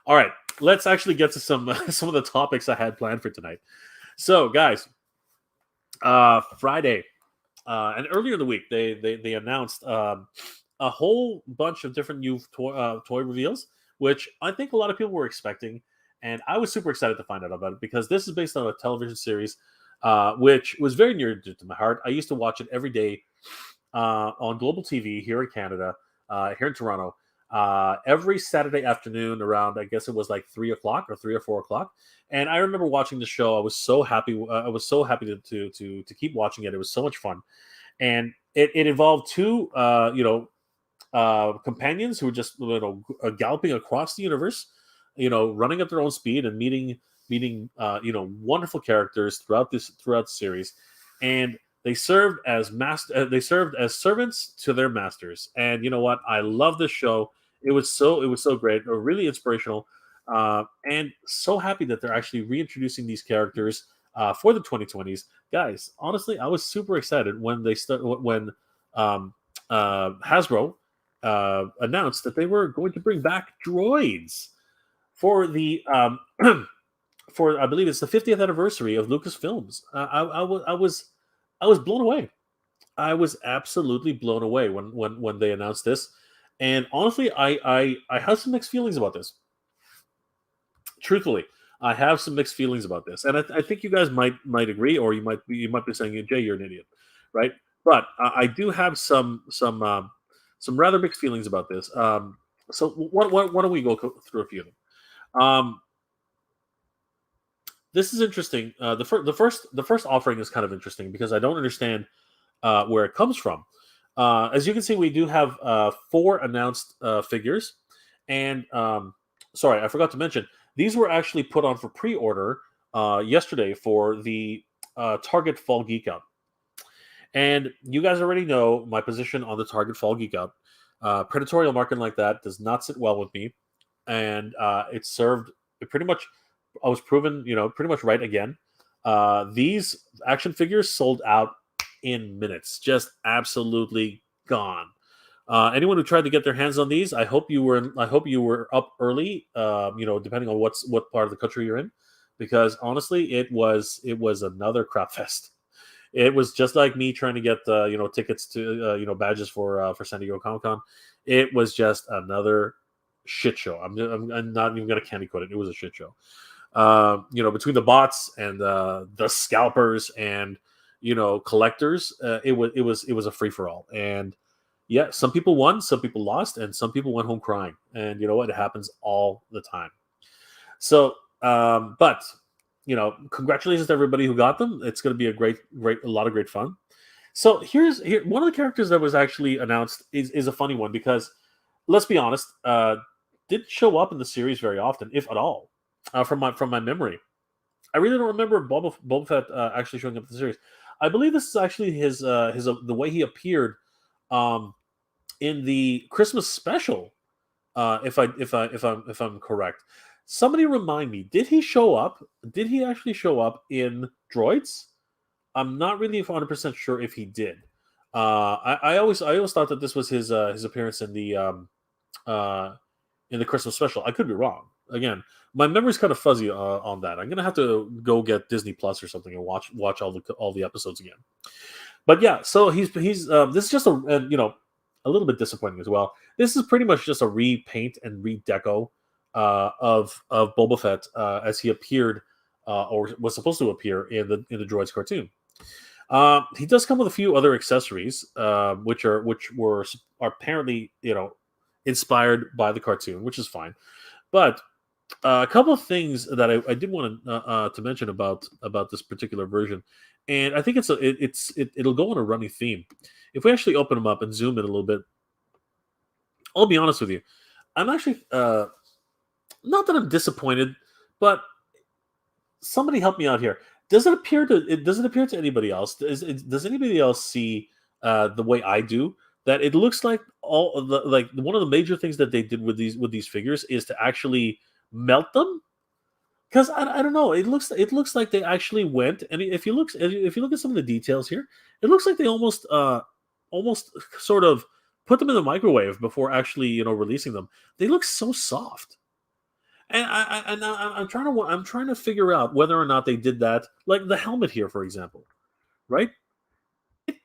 All right, let's actually get to some of the topics I had planned for tonight. So, guys, Friday and earlier in the week, they announced a whole bunch of different new toy reveals, which I think a lot of people were expecting, and I was super excited to find out about it because this is based on a television series, which was very near to my heart. I used to watch it every day on Global TV here in Canada, here in Toronto. Every Saturday afternoon around, I guess it was like 3 o'clock or 3 or 4 o'clock. And I remember watching the show. I was so happy. I was so happy to keep watching it. It was so much fun. And it involved two, companions who were just, galloping across the universe, running at their own speed and meeting, wonderful characters throughout the series. And they served as servants to their masters. And you know what? I love this show. It was so great, really inspirational, and so happy that they're actually reintroducing these characters for the 2020s. Guys, honestly, I was super excited when Hasbro announced that they were going to bring back Droids for the for, I believe it's the 50th anniversary of Lucasfilms. I was blown away. I was absolutely blown away when they announced this. And honestly, I have some mixed feelings about this. Truthfully, I have some mixed feelings about this, and I think you guys might agree, or you might be saying, "Jay, you're an idiot," right? But I do have some rather mixed feelings about this. So why don't we go through a few of them? this is interesting. The first offering is kind of interesting because I don't understand where it comes from. As you can see, we do have four announced figures, and sorry, I forgot to mention these were actually put on for pre-order yesterday for the Target Fall Geek Out. And you guys already know my position on the Target Fall Geek Out. Predatorial marketing like that does not sit well with me, and it served it pretty much. I was proven, pretty much right again. These action figures sold out in minutes, just absolutely gone. Anyone who tried to get their hands on these, I hope you were up early. Depending on what part of the country you're in, because honestly, it was another crap fest. It was just like me trying to get tickets to badges for San Diego Comic Con. It was just another shit show. I'm not even gonna candy coat it. It was a shit show. Between the bots and the scalpers and collectors, it was a free for all. And yeah, some people won, some people lost, and some people went home crying. And you know what? It happens all the time. So, but congratulations to everybody who got them. It's going to be a lot of great fun. So here one of the characters that was actually announced is a funny one because let's be honest, didn't show up in the series very often, if at all, from my memory. I really don't remember Boba Fett actually showing up in the series. I believe this is actually his the way he appeared um, in the Christmas special. If I'm correct, somebody remind me. Did he show up? Did he actually show up in Droids? I'm not really 100% sure if he did. I always thought that this was his appearance uh, in the Christmas special. I could be wrong. Again, my memory's kind of fuzzy on that. I'm gonna have to go get Disney Plus or something and watch all the episodes again. But yeah, so he's this is just a little bit disappointing as well. This is pretty much just a repaint and redeco of Boba Fett as he appeared or was supposed to appear in the Droids cartoon. He does come with a few other accessories, which were apparently inspired by the cartoon, which is fine. But a couple of things that I did want to mention about this particular version, and I think it'll go on a running theme. If we actually open them up and zoom in a little bit, I'll be honest with you. I'm actually not that I'm disappointed, but somebody help me out here. Does it appear to anybody else? Does anybody else see the way I do? That it looks like all of the like one of the major things that they did with these figures is to actually melt them. Because I don't know, it looks like they actually went, and if you look at some of the details here, it looks like they almost sort of put them in the microwave before actually releasing them. They look so soft. And I'm trying to figure out whether or not they did that, like the helmet here, for example, right? It,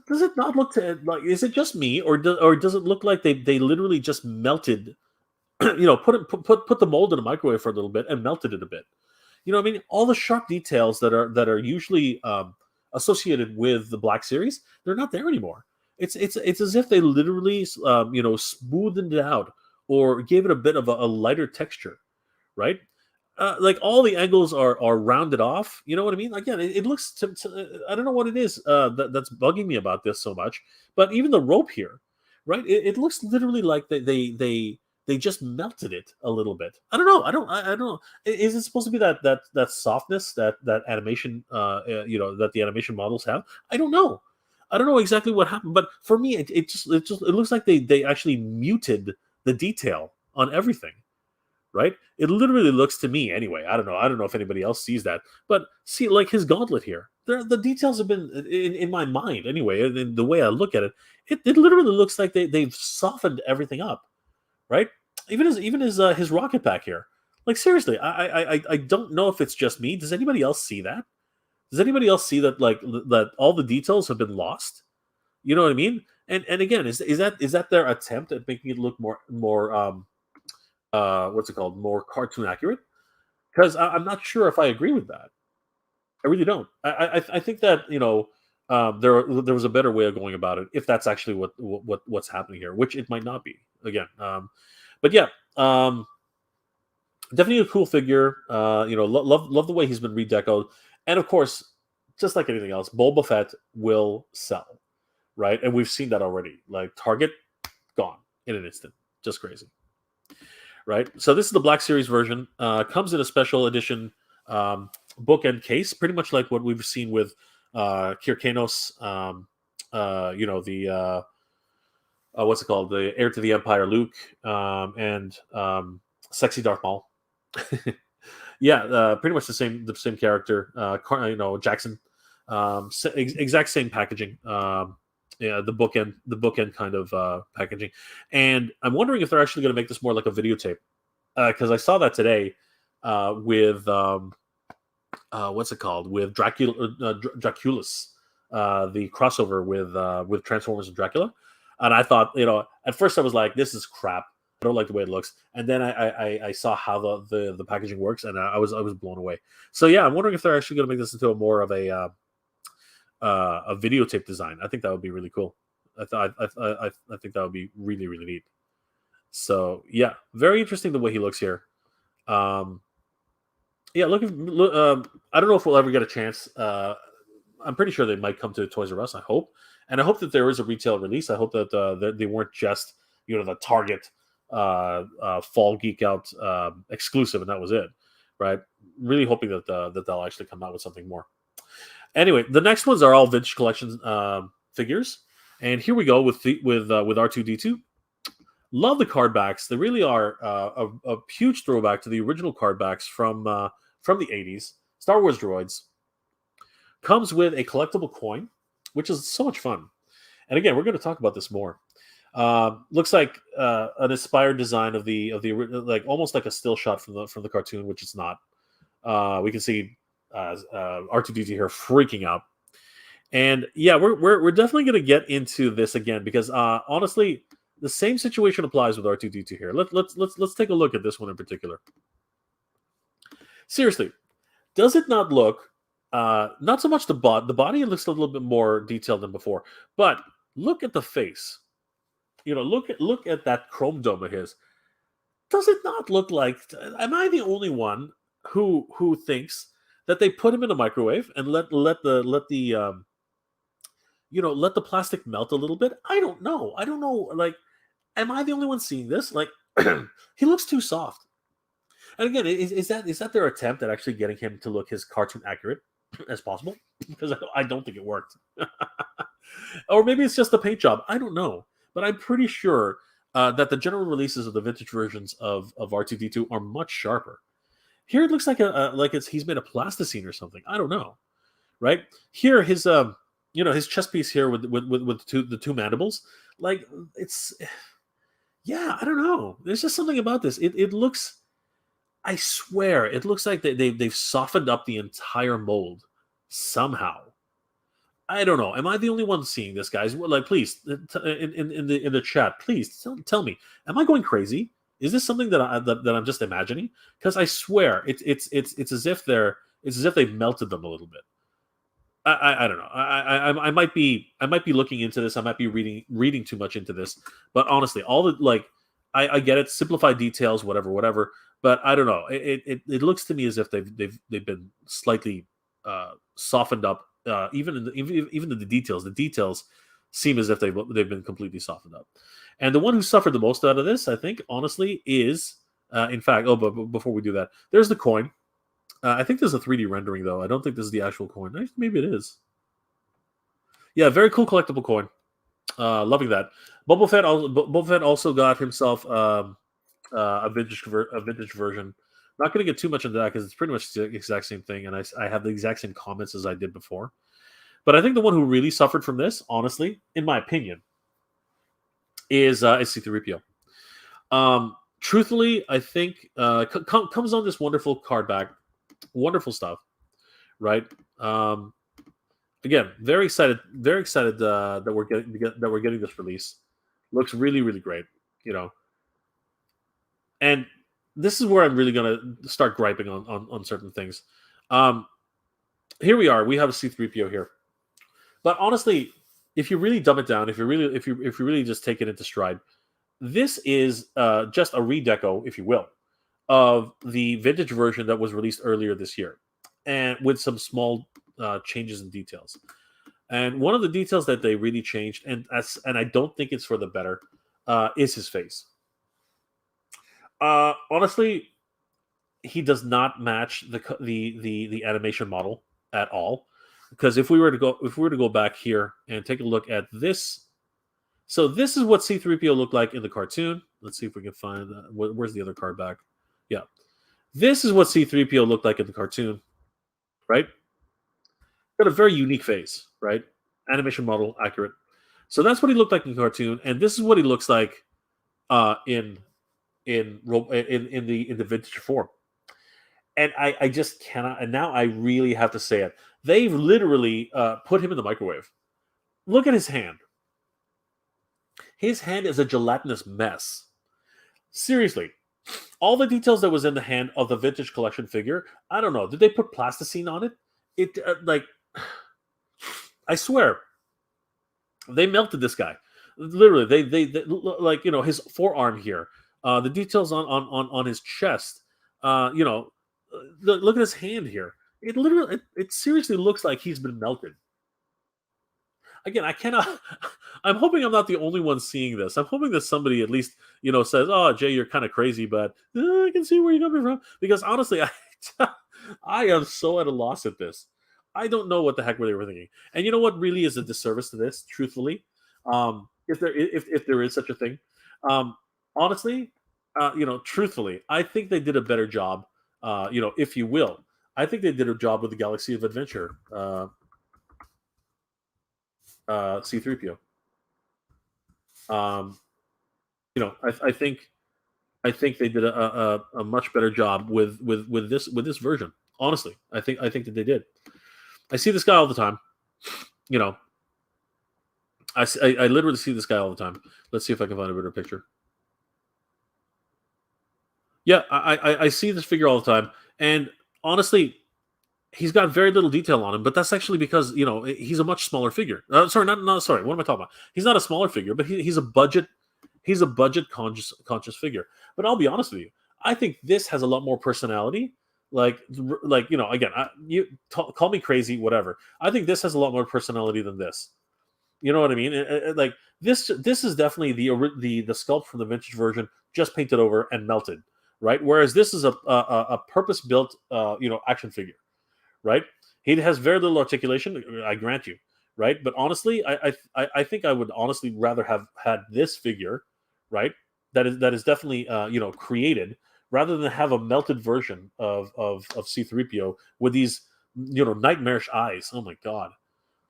does it not look to like? Is it just me, or does it look like they literally just melted? Put the mold in the microwave for a little bit and melted it a bit. You know what I mean? All the sharp details that are usually associated with the Black Series, they're not there anymore. It's as if they literally smoothed it out or gave it a bit of a lighter texture, right? Like all the angles are rounded off. You know what I mean? Again, it looks. I don't know what it is that's bugging me about this so much, but even the rope here, right? It looks literally like they just melted it a little bit. I don't know. I don't know. Is it supposed to be that softness that animation that the animation models have? I don't know. I don't know exactly what happened, but for me, it looks like they actually muted the detail on everything, right? It literally looks to me anyway. I don't know if anybody else sees that, but see, like his gauntlet here, the details have been in my mind anyway. And in the way I look at it, it literally looks like they've softened everything up, right? Even his rocket pack here. Like seriously, I don't know if it's just me. Does anybody else see that? Does anybody else see that that all the details have been lost? You know what I mean? And again, is that their attempt at making it look more what's it called, more cartoon accurate? Because I'm not sure if I agree with that. I really don't. I think that there was a better way of going about it if that's actually what's happening here, which it might not be. Again, but yeah, Definitely a cool figure. Love the way he's been redecoed, and of course, just like anything else, Boba Fett will sell, right? And we've seen that already. Like Target gone in an instant, just crazy, right? So this is the Black Series version. Comes in a special edition bookend case, pretty much like what we've seen with Kirkanos. The what's it called? The Heir to the Empire, Luke, and Sexy Darth Maul. Yeah, pretty much the same character. Jackson, exact same packaging. Yeah, the bookend kind of packaging, and I'm wondering if they're actually going to make this more like a videotape, because I saw that today with what's it called, with Draculus, the crossover with Transformers and Dracula, and I thought, at first I was like, this is crap. I don't like the way it looks, and then I saw how the packaging works, and I was blown away. So yeah, I'm wondering if they're actually going to make this into a more of a videotape design. I think that would be really cool. I think that would be really really neat. So yeah, very interesting the way he looks here. Yeah, I don't know if we'll ever get a chance. I'm pretty sure they might come to Toys R Us. I hope, and I hope that there is a retail release. I hope that they weren't just the Target fall geek out exclusive, and that was it, right? Really hoping that they'll actually come out with something more. Anyway, the next ones are all vintage collection figures, and here we go with R2D2. Love the card backs. They really are a huge throwback to the original card backs from the 80s. Star Wars Droids comes with a collectible coin, which is so much fun. And again, we're going to talk about this more. Looks like an inspired design of the like almost like a still shot from the cartoon, which it's not. We can see R2D2 here freaking out, and yeah, we're definitely going to get into this again because honestly, the same situation applies with R2D2 here. Let's take a look at this one in particular. Seriously, does it not look? Not so much the body looks a little bit more detailed than before, but look at the face. Look at that chrome dome of his. Does it not look like? Am I the only one who thinks that they put him in a microwave and let the plastic melt a little bit? I don't know. Like, am I the only one seeing this? Like, he looks too soft. And again, is that their attempt at actually getting him to look as cartoon accurate as possible? Because I don't think it worked. Or maybe it's just the paint job. I don't know. But I'm pretty sure that the general releases of the vintage versions of R2D2 are much sharper. Here it looks like he's made a plasticine or something. I don't know, right? Here his his chest piece here with the two mandibles, like it's yeah, I don't know. There's just something about this. It looks, I swear, it looks like they've softened up the entire mold somehow. I don't know. Am I the only one seeing this, guys? Like, please, in the chat, please tell me. Am I going crazy? Is this something that I'm just imagining? Because I swear, it's as if they've melted them a little bit. I don't know. I might be looking into this. I might be reading too much into this. But honestly, all the I get it. Simplified details, whatever. But I don't know. It looks to me as if they've been slightly softened up. Even in the details. The details seem as if they've been completely softened up. And the one who suffered the most out of this, I think, honestly, is in fact. Oh, but before we do that, there's the coin. I think there's a 3D rendering though. I don't think this is the actual coin. Maybe it is. Yeah, very cool collectible coin. Loving that. Boba Fett also got himself a vintage version. Not going to get too much into that because it's pretty much the exact same thing, and I have the exact same comments as I did before. But I think the one who really suffered from this, honestly, in my opinion, is C-3PO. Truthfully, I think comes on this wonderful card back, wonderful stuff, right? Again, very excited that we're getting this release. Looks really, really great, and this is where I'm really going to start griping on certain things. Here we are. We have a C-3PO here, but honestly, if you really dumb it down, if you really just take it into stride, this is just a redeco, if you will, of the vintage version that was released earlier this year, and with some small changes and details. And one of the details that they really changed, and I don't think it's for the better, is his face. Honestly, he does not match the animation model at all. Because if we were to go back here and take a look at this, so this is what C-3PO looked like in the cartoon. Let's see if we can find where's the other card back. Yeah, this is what C-3PO looked like in the cartoon, right? Got a very unique face, right? Animation model accurate. So that's what he looked like in the cartoon, and this is what he looks like in in the vintage form. And I just cannot. And now I really have to say it. They've literally put him in the microwave. Look at his hand. His hand is a gelatinous mess. Seriously, all the details that was in the hand of the vintage collection figure. I don't know. Did they put plasticine on it? It like, I swear, they melted this guy. Literally, they like his forearm here. The details on his chest. Look at his hand here. It literally, it seriously looks like he's been melted. Again, I cannot. I'm hoping I'm not the only one seeing this. I'm hoping that somebody at least says, "Oh, Jay, you're kind of crazy," but I can see where you're coming from. Because honestly, I am so at a loss at this. I don't know what the heck they were thinking. And you know what really is a disservice to this, truthfully, if there is such a thing. Um, Honestly, truthfully, I think they did a better job. If you will, I think they did a job with the Galaxy of Adventure. C-3PO. Um, I think they did a much better job with this version. Honestly, I think that they did. I see this guy all the time. You know, I literally see this guy all the time. Let's see if I can find a better picture. Yeah, I see this figure all the time, and honestly, he's got very little detail on him, but that's actually because he's a much smaller figure. Sorry, not sorry. What am I talking about? He's not a smaller figure, but he's a budget. He's a budget conscious figure. But I'll be honest with you, I think this has a lot more personality. Again, call me crazy, whatever. I think this has a lot more personality than this. You know what I mean? Like this is definitely the sculpt from the vintage version, just painted over and melted, right? Whereas this is a purpose built action figure, right? He has very little articulation, I grant you, right? But honestly, I think I would honestly rather have had this figure, right? That is definitely created rather than have a melted version of C-3PO with these nightmarish eyes. Oh my god!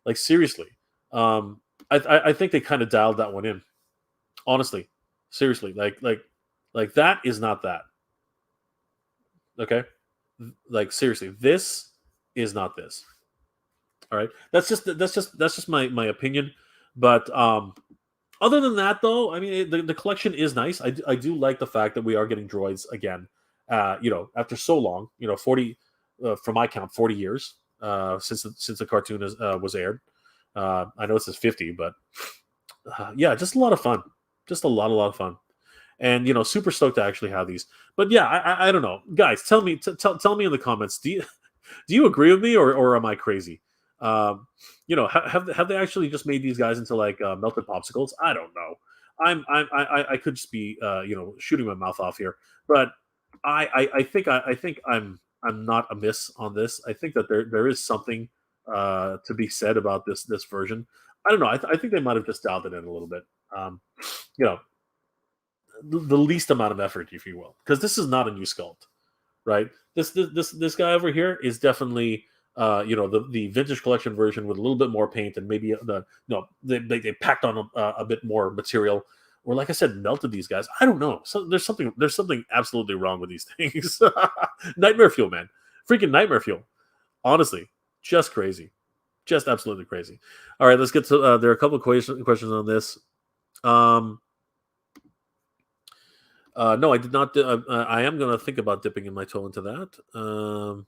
Like seriously, I think they kind of dialed that one in. Honestly, seriously, like that is not that. Okay, like seriously, this is not this. All right, that's just my opinion. But other than that, though, I mean, the collection is nice. I do like the fact that we are getting droids again. After so long, 40 from my count, 40 years since the cartoon was aired. I know it says 50, but yeah, just a lot of fun. Just a lot of fun. And super stoked to actually have these. But yeah, I don't know, guys. Tell me in the comments. Do you agree with me, or am I crazy? Have they actually just made these guys into like melted popsicles? I don't know. I could just be shooting my mouth off here, but I think I'm not amiss on this. I think that there is something to be said about this version. I don't know. I think they might have just dialed it in a little bit. You know, the least amount of effort, if you will, because this is not a new sculpt, right? This guy over here is definitely the vintage collection version with a little bit more paint and maybe they packed on a bit more material, or like I said, melted these guys. I don't know. So there's something absolutely wrong with these things. Nightmare fuel, man, freaking nightmare fuel. Honestly, just crazy, just absolutely crazy. All right, let's get to. There are a couple of questions on this. No, I did not. I am going to think about dipping in my toe into that.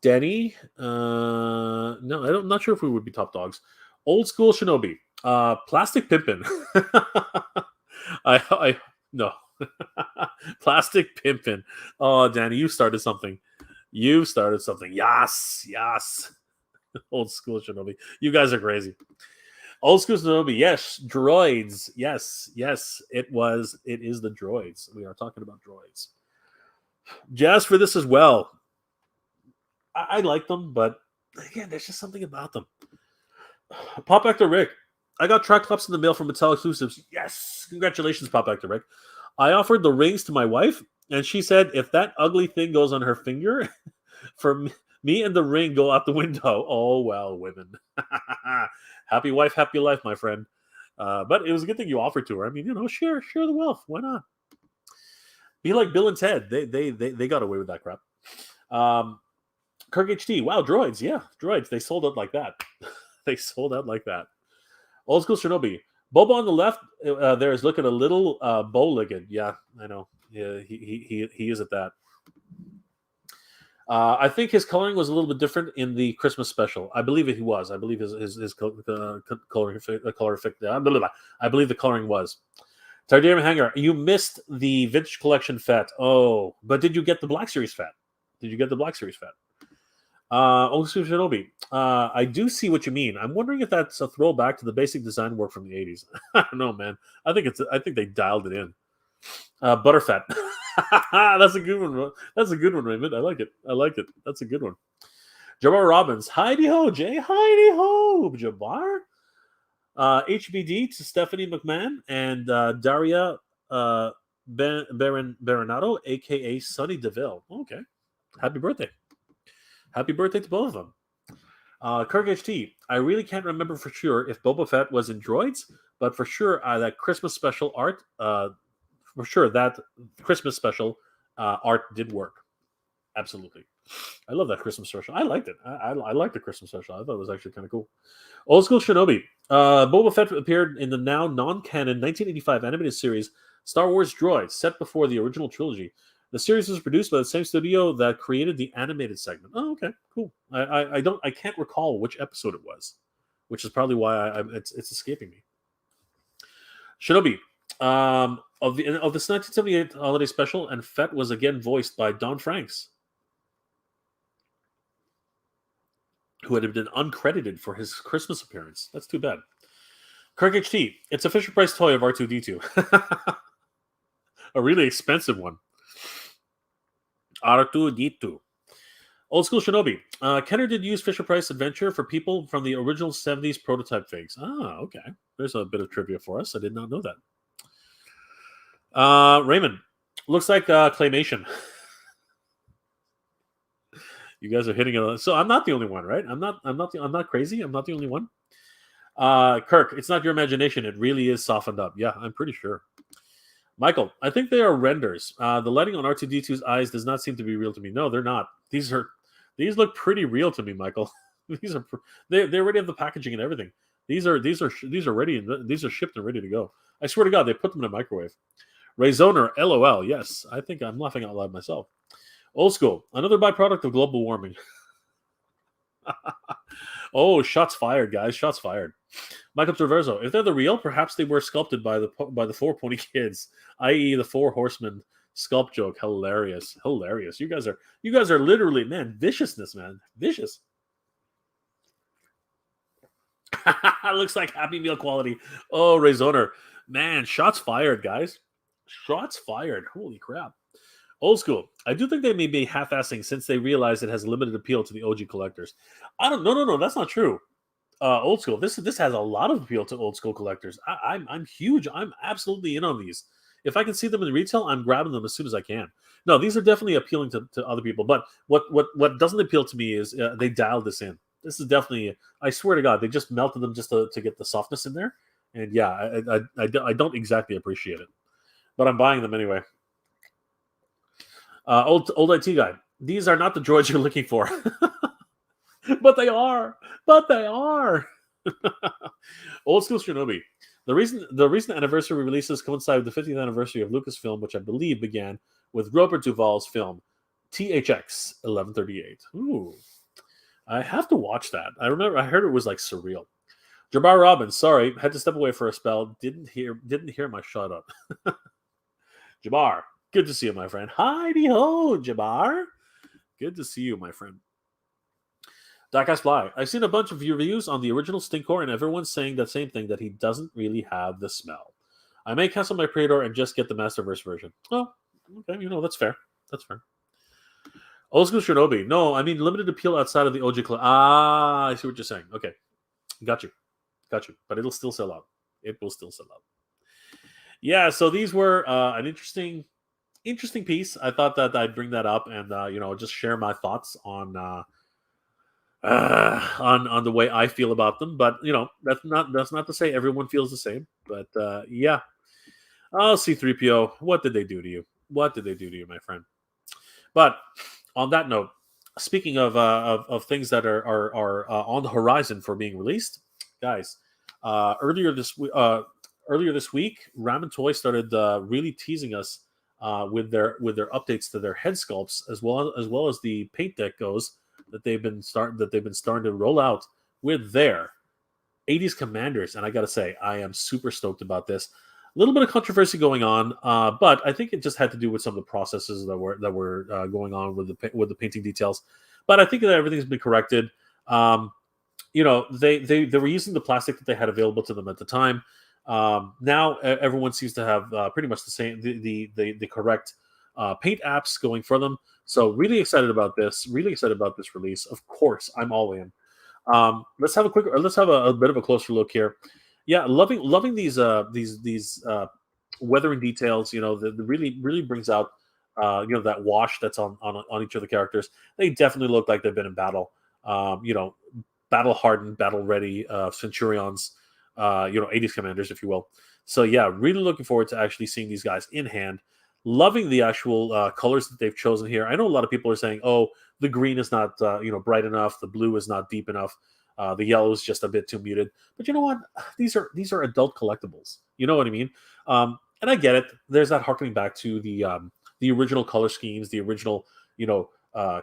Denny, no, I'm not sure if we would be top dogs. Old school Shinobi, plastic pimpin. I no, Plastic Pimpin. Oh, Danny, you started something. You started something. Yes, yes. Old school Shinobi. You guys are crazy. Old school Shinobi. Yes. Droids. Yes, yes. It was. It is the droids. We are talking about droids. Jazz for this as well. I like them, but again, there's just something about them. Pop Actor Rick. I got track clips in the mail from Mattel Exclusives. Yes. Congratulations, Pop Actor Rick. I offered the rings to my wife, and she said if that ugly thing goes on her finger, for me and the ring go out the window. Oh, well, women. Happy wife, happy life, my friend. But it was a good thing you offered to her. I mean, share the wealth. Why not? Be like Bill and Ted. They got away with that crap. Kirk HD. Wow, droids. Yeah, droids. They sold out like that. They sold out like that. Old school Shinobi. Boba on the left there is looking a little bow-legged. Yeah, I know. Yeah, he is at that. I think his coloring was a little bit different in the Christmas special. I believe he was. I believe his coloring effect. I believe the coloring was. Tardier Hanger, you missed the Vintage Collection Fett. Oh, but did you get the Black Series Fett? Did you get the Black Series Fett? Osu Shinobi. I do see what you mean. I'm wondering if that's a throwback to the basic design work from the 80s. I don't know, man. I think they dialed it in. Butterfat. That's a good one. That's a good one, Raymond. I like it. That's a good one. Jabbar Robbins. Heidi ho, Jay. Heidi ho, Jabbar. HBD to Stephanie McMahon and Daria Baronato, a.k.a. Sonny DeVille. Okay. Happy birthday. Happy birthday to both of them. Kirk HT. I really can't remember for sure if Boba Fett was in Droids, but for sure that Christmas special art, for sure that Christmas special art did work. Absolutely. I love that Christmas special. I liked it. I liked the Christmas special. I thought it was actually kind of cool. Old School Shinobi. Boba Fett appeared in the now non-canon 1985 animated series Star Wars Droids, set before the original trilogy. The series was produced by the same studio that created the animated segment. Oh, okay, cool. I can't recall which episode it was, which is probably why it's escaping me. Shinobi. Of this 1978 holiday special, and Fett was again voiced by Don Franks, who had been uncredited for his Christmas appearance. That's too bad. Kirk HT. It's a Fisher-Price toy of R2-D2. A really expensive one. R2-D2. Old School Shinobi. Kenner did use Fisher-Price Adventure for people from the original 70s prototype figs. Ah, okay. There's a bit of trivia for us. I did not know that. Raymond. Looks like claymation. You guys are hitting it. So I'm not the only one, right? I'm not crazy. I'm not the only one. Kirk, it's not your imagination. It really is softened up. Yeah, I'm pretty sure. Michael, I think they are renders. The lighting on R2-D2's eyes does not seem to be real to me. No, they're not. These look pretty real to me, Michael. They already have the packaging and everything. These are ready. These are shipped and ready to go. I swear to God, they put them in a microwave. Ray Zoner, LOL. Yes, I think I'm laughing out loud myself. Old School, another byproduct of global warming. Oh, shots fired, guys! Shots fired. Michael Traverso, if they're the real, perhaps they were sculpted by the four pony kids, i.e., the four horsemen sculpt joke. Hilarious. You guys are literally, man, viciousness, man, vicious. Looks like Happy Meal quality. Oh, Ray Zoner, man, shots fired, guys. Shots fired. Holy crap. Old School. I do think they may be half-assing since they realize it has limited appeal to the OG collectors. I don't. No. That's not true. Old School. This has a lot of appeal to old school collectors. I'm huge. I'm absolutely in on these. If I can see them in retail, I'm grabbing them as soon as I can. No, these are definitely appealing to other people. But what doesn't appeal to me is they dialed this in. This is definitely. I swear to God, they just melted them just to get the softness in there. And yeah, I don't exactly appreciate it, but I'm buying them anyway. Old IT guy. These are not the droids you're looking for. But they are. Old School Shinobi. The recent anniversary releases coincide with the 50th anniversary of Lucasfilm, which I believe began with Robert Duvall's film THX 1138. Ooh, I have to watch that. I heard it was like surreal. Jabbar Robbins. Sorry, had to step away for a spell. Didn't hear my shut up. Jabbar, good to see you, my friend. Heidi ho, Jabbar. Good to see you, my friend. Darkeyes Fly. I've seen a bunch of reviews on the original Stinkor, and everyone's saying the same thing, that he doesn't really have the smell. I may cancel my pre-order and just get the Masterverse version. Oh, okay, that's fair. That's fair. Old school Shinobi. No, I mean limited appeal outside of the OG class. Ah, I see what you're saying. Okay, got you. But it'll still sell out. It will still sell out. Yeah, so these were an interesting piece. I thought that I'd bring that up and just share my thoughts on the way I feel about them. But that's not to say everyone feels the same. But yeah. Oh, C3PO, what did they do to you? What did they do to you, my friend? But on that note, speaking of things that are on the horizon for being released, guys, earlier this week, Ramen Toy started really teasing us with their updates to their head sculpts, as well as the paint deck goes that they've been starting to roll out with their 80s commanders. And I got to say, I am super stoked about this. A little bit of controversy going on, but I think it just had to do with some of the processes that were going on with the painting details. But I think that everything's been corrected. They were using the plastic that they had available to them at the time. Now everyone seems to have pretty much the same the correct paint apps going for them. So really excited about this. Really excited about this release. Of course, I'm all in. Let's have a bit of a closer look here. Yeah, loving these weathering details. That really brings out that wash that's on each of the characters. They definitely look like they've been in battle. Battle hardened, battle ready Centurions. 80s commanders, if you will. So yeah, really looking forward to actually seeing these guys in hand. Loving the actual colors that they've chosen here. I know a lot of people are saying, "Oh, the green is not bright enough. The blue is not deep enough. The yellow is just a bit too muted." But you know what? These are adult collectibles. You know what I mean? And I get it. There's that harkening back to the original color schemes, the original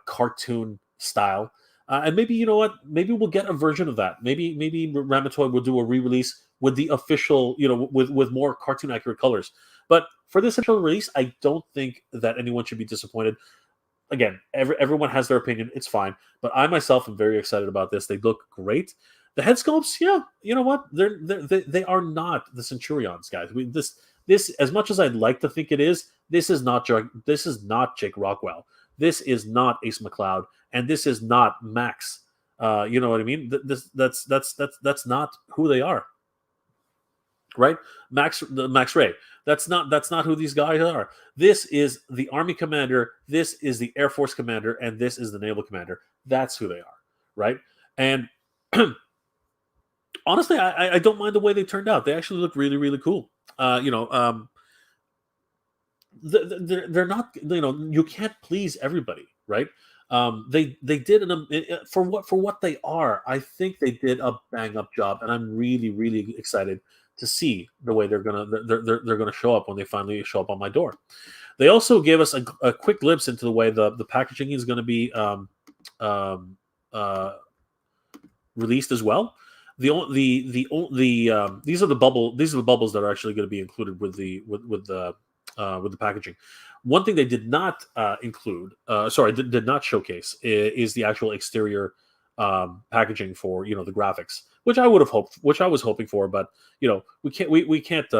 cartoon style. And maybe maybe we'll get a version of that. Maybe Ramatoy will do a re-release with the official, with more cartoon accurate colors. But for this initial release, I don't think that anyone should be disappointed. Again, everyone has their opinion. It's fine. But I myself am very excited about this. They look great. The head sculpts, yeah, you know what? They are not the Centurions, guys. This as much as I'd like to think it is, this is not Jake Rockwell. This is not Ace McCloud, and this is not Max. You know what I mean? That's not who they are, right? Max Ray. That's not who these guys are. This is the Army commander. This is the Air Force commander, and this is the Naval commander. That's who they are, right? And honestly, I don't mind the way they turned out. They actually look really, really cool. They're not, you can't please everybody, right? They did for what they are. I think they did a bang up job, and I'm really, really excited to see the way they're gonna show up when they finally show up on my door. They also gave us a quick glimpse into the way the packaging is going to be released as well. These are the bubbles that are actually going to be included with the packaging. One thing they did not did not showcase is the actual exterior packaging for the graphics, which I was hoping for, but we can't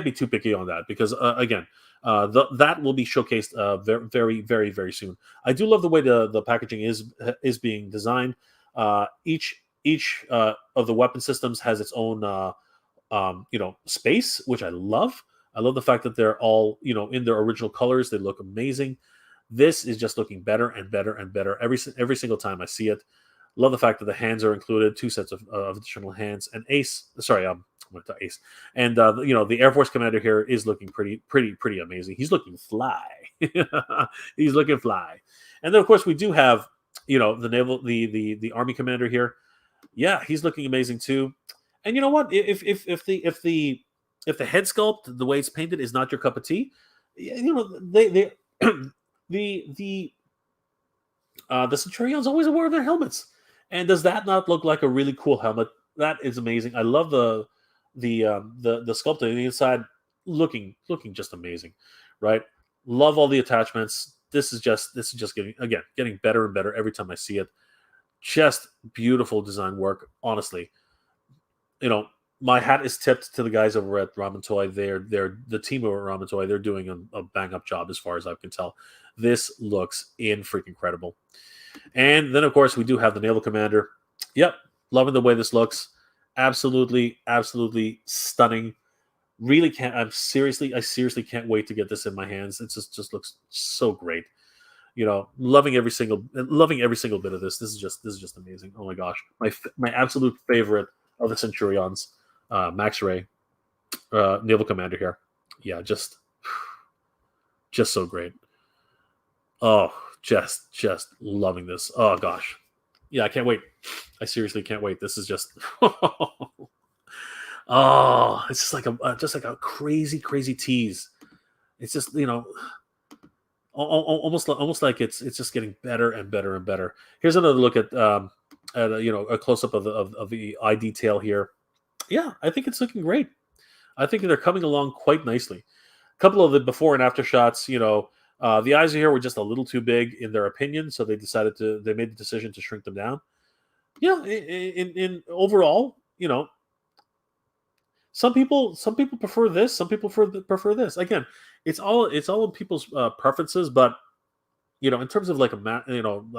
be too picky on that because again, that will be showcased very, very, very soon. I do love the way the packaging is being designed. Each of the weapon systems has its own space, which I love. I love the fact that they're all in their original colors. They look amazing. This is just looking better and better and better every single time I see it. Love the fact that the hands are included, 2 sets of additional hands, and Ace. Sorry, Ace, and the Air Force commander here is looking pretty amazing. He's looking fly. He's looking fly, and then of course we do have the naval the Army commander here. Yeah, he's looking amazing too. And you know what? If the head sculpt, the way it's painted, is not your cup of tea, they the Centurions always wear their helmets. And does that not look like a really cool helmet? That is amazing. I love the sculpting on the inside. looking just amazing, right? Love all the attachments. This is just getting better and better every time I see it. Just beautiful design work, honestly. You know, my hat is tipped to the guys over at Ramen Toy. They're the team over at Ramen Toy. They're doing a bang up job as far as I can tell. This looks in freaking incredible. And then of course we do have the Naval Commander. Yep, loving the way this looks. Absolutely, absolutely stunning. Really can't. I seriously can't wait to get this in my hands. It just looks so great. You know, loving every single bit of this. This is just amazing. Oh my gosh, my absolute favorite of the Centurions, Max Ray, Naval Commander here. Yeah, just so great. Oh, just loving this. Oh gosh, yeah, I can't wait. I seriously can't wait. This is just oh, it's just like a crazy tease. It's just almost like it's just getting better and better and better. Here's another look at a close up of the eye detail here. Yeah, I think it's looking great. I think they're coming along quite nicely. A couple of the before and after shots, the eyes here were just a little too big in their opinion, so they made the decision to shrink them down. Yeah, in overall, some people prefer this, some people prefer this. Again, it's all in people's preferences, but in terms of like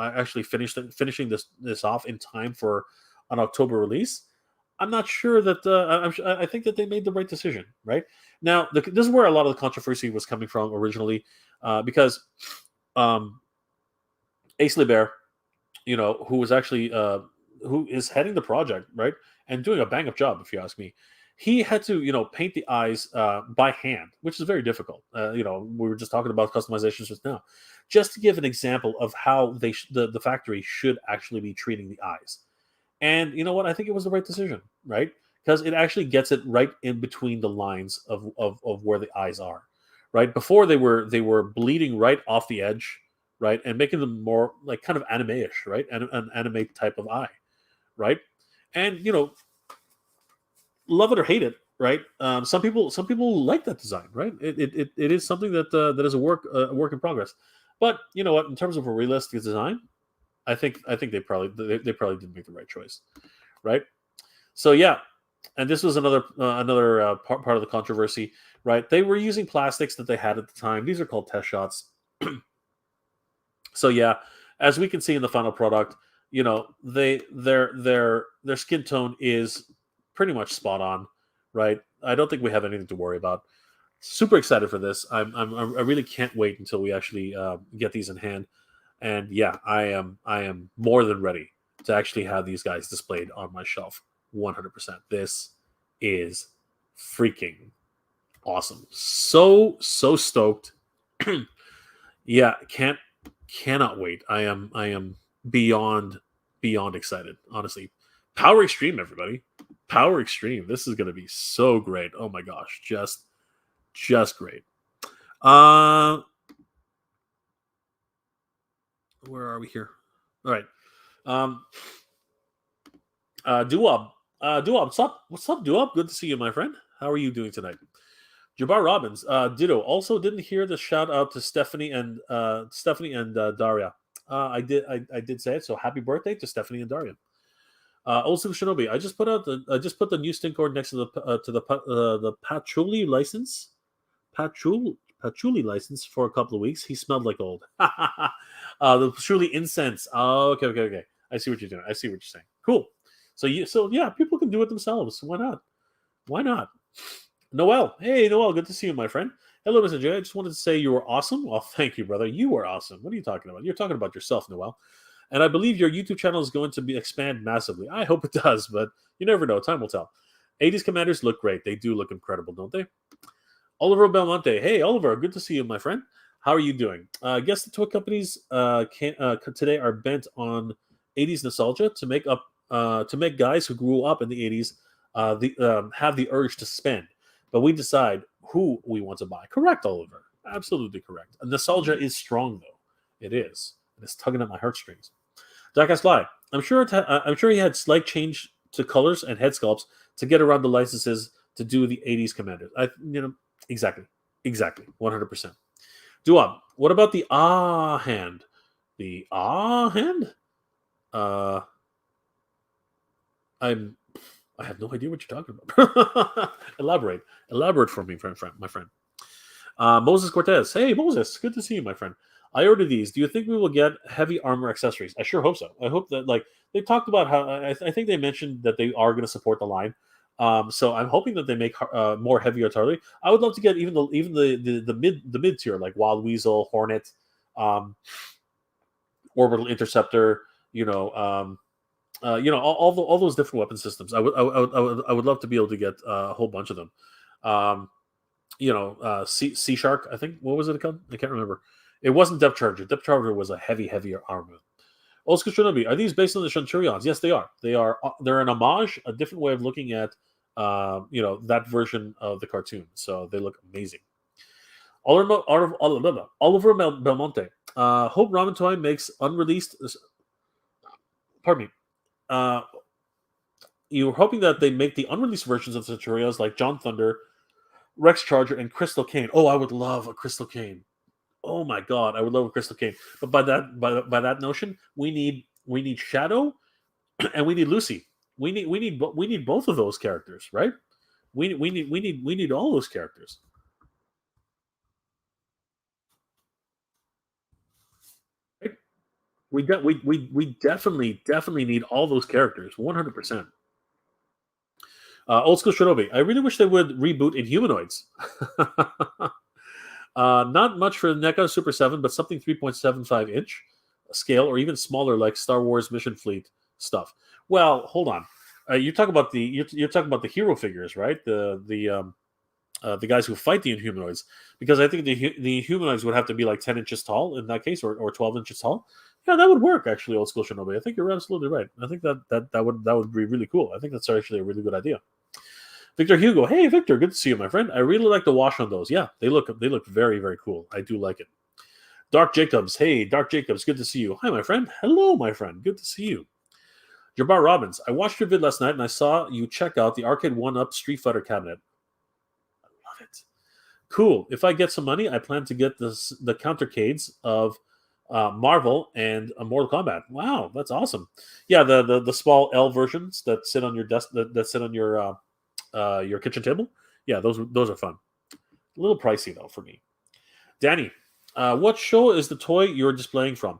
actually finishing this off in time for an October release, I'm not sure that I think that they made the right decision. Right now, this is where a lot of the controversy was coming from originally, because Ace LeBear, who was actually who is heading the project, right, and doing a bang up job, if you ask me. He had to, paint the eyes by hand, which is very difficult. We were just talking about customizations just now, just to give an example of how the factory should actually be treating the eyes. And you know what? I think it was the right decision, right? Because it actually gets it right in between the lines of where the eyes are, right? Before they were bleeding right off the edge, right, and making them more like kind of anime-ish, right, and an anime type of eye, right, and love it or hate it, right? Some people like that design, right? It is something that is a work in progress. But you know what? In terms of a realistic design, I think they probably did make the right choice, right? So yeah, and this was another part of the controversy, right? They were using plastics that they had at the time. These are called test shots. So yeah, as we can see in the final product, their skin tone is pretty much spot on, right? I don't think we have anything to worry about. Super excited for this. I really can't wait until we actually get these in hand. And yeah, I am more than ready to actually have these guys displayed on my shelf. 100%. This is freaking awesome. So stoked. Yeah, cannot wait. I am beyond excited, honestly. Power Extreme, everybody. Power Extreme. This is going to be so great. Oh my gosh, just great. Where are we here? All right. Duob. Duob, what's up, Duob? Good to see you, my friend. How are you doing tonight? Jabbar Robbins, ditto. Also, didn't hear the shout out to Stephanie and Daria. I did say it. So happy birthday to Stephanie and Daria. Also, Shinobi, I just put the new stink cord next to the patchouli license, patchouli license for a couple of weeks. He smelled like old. The patchouli incense. Oh, okay. I see what you're doing. I see what you're saying. Cool. So yeah, people can do it themselves. Why not? Why not? Noel. Hey, Noel. Good to see you, my friend. Hello, Mr. J. I just wanted to say you were awesome. Well, thank you, brother. You are awesome. What are you talking about? You're talking about yourself, Noel. And I believe your YouTube channel is going to expand massively. I hope it does, but you never know. Time will tell. 80s Commanders look great. They do look incredible, don't they? Oliver Belmonte. Hey, Oliver. Good to see you, my friend. How are you doing? I guess the toy companies today are bent on 80s nostalgia to make guys who grew up in the 80s have the urge to spend. But we decide who we want to buy. Correct, Oliver. Absolutely correct. Nostalgia is strong, though. It is. It's tugging at my heartstrings. Jackass Fly. I'm sure he had slight change to colors and head sculpts to get around the licenses to do the 80s Commanders. Exactly. 100%. Duab, what about the hand? The hand? Uh, I'm. I have no idea what you're talking about. Elaborate for me, my friend. Moses Cortez. Hey, Moses. Good to see you, my friend. I ordered these. Do you think we will get heavy armor accessories? I sure hope so. I hope that, like, they talked about how I think they mentioned that they are going to support the line. So I'm hoping that they make more heavy artillery. I would love to get even the mid tier, like Wild Weasel, Hornet, um, Orbital Interceptor. All those different weapon systems. I would love to be able to get a whole bunch of them. Um, Sea Shark. I think, what was it called? I can't remember. It wasn't Depth Charger. Depth Charger was a heavier armament. Oscar Shinobi, are these based on the Centurions? Yes, they are. They are. They're an homage, a different way of looking at, that version of the cartoon. So they look amazing. Oliver Belmonte. Hope Ramen Toy makes unreleased. Pardon me. Uh, you were hoping that they make the unreleased versions of the Centurions like John Thunder, Rex Charger, and Crystal Cane. Oh, I would love a Crystal Cane. Oh my god, I would love a Crystal Cane. But by that notion, we need Shadow and we need Lucy. We need both of those characters, right? We need all those characters. Right? We definitely need all those characters, 100%. Old school Shinobi. I really wish they would reboot Inhumanoids. Not much for NECA Super 7, but something 3.75-inch scale or even smaller, like Star Wars Mission Fleet stuff. Well, hold on. You're talking about the hero figures, right? The guys who fight the Inhumanoids, because I think the Inhumanoids would have to be like 10 inches tall in that case, or 12 inches tall. Yeah, that would work actually, Old School Shinobi. I think you're absolutely right. I think that would be really cool. I think that's actually a really good idea. Victor Hugo, hey Victor, good to see you, my friend. I really like the wash on those. Yeah, they look very, very cool. I do like it. Dark Jacobs, hey Dark Jacobs, good to see you. Hi, my friend. Hello, my friend. Good to see you. Jabbar Robbins, I watched your vid last night and I saw you check out the Arcade One Up Street Fighter cabinet. I love it. Cool. If I get some money, I plan to get the countercades of Marvel and Mortal Kombat. Wow, that's awesome. Yeah, the small L versions that sit on your desk, that sit on your kitchen table. Yeah, those are fun. A little pricey though for me. Danny, what show is the toy you're displaying from?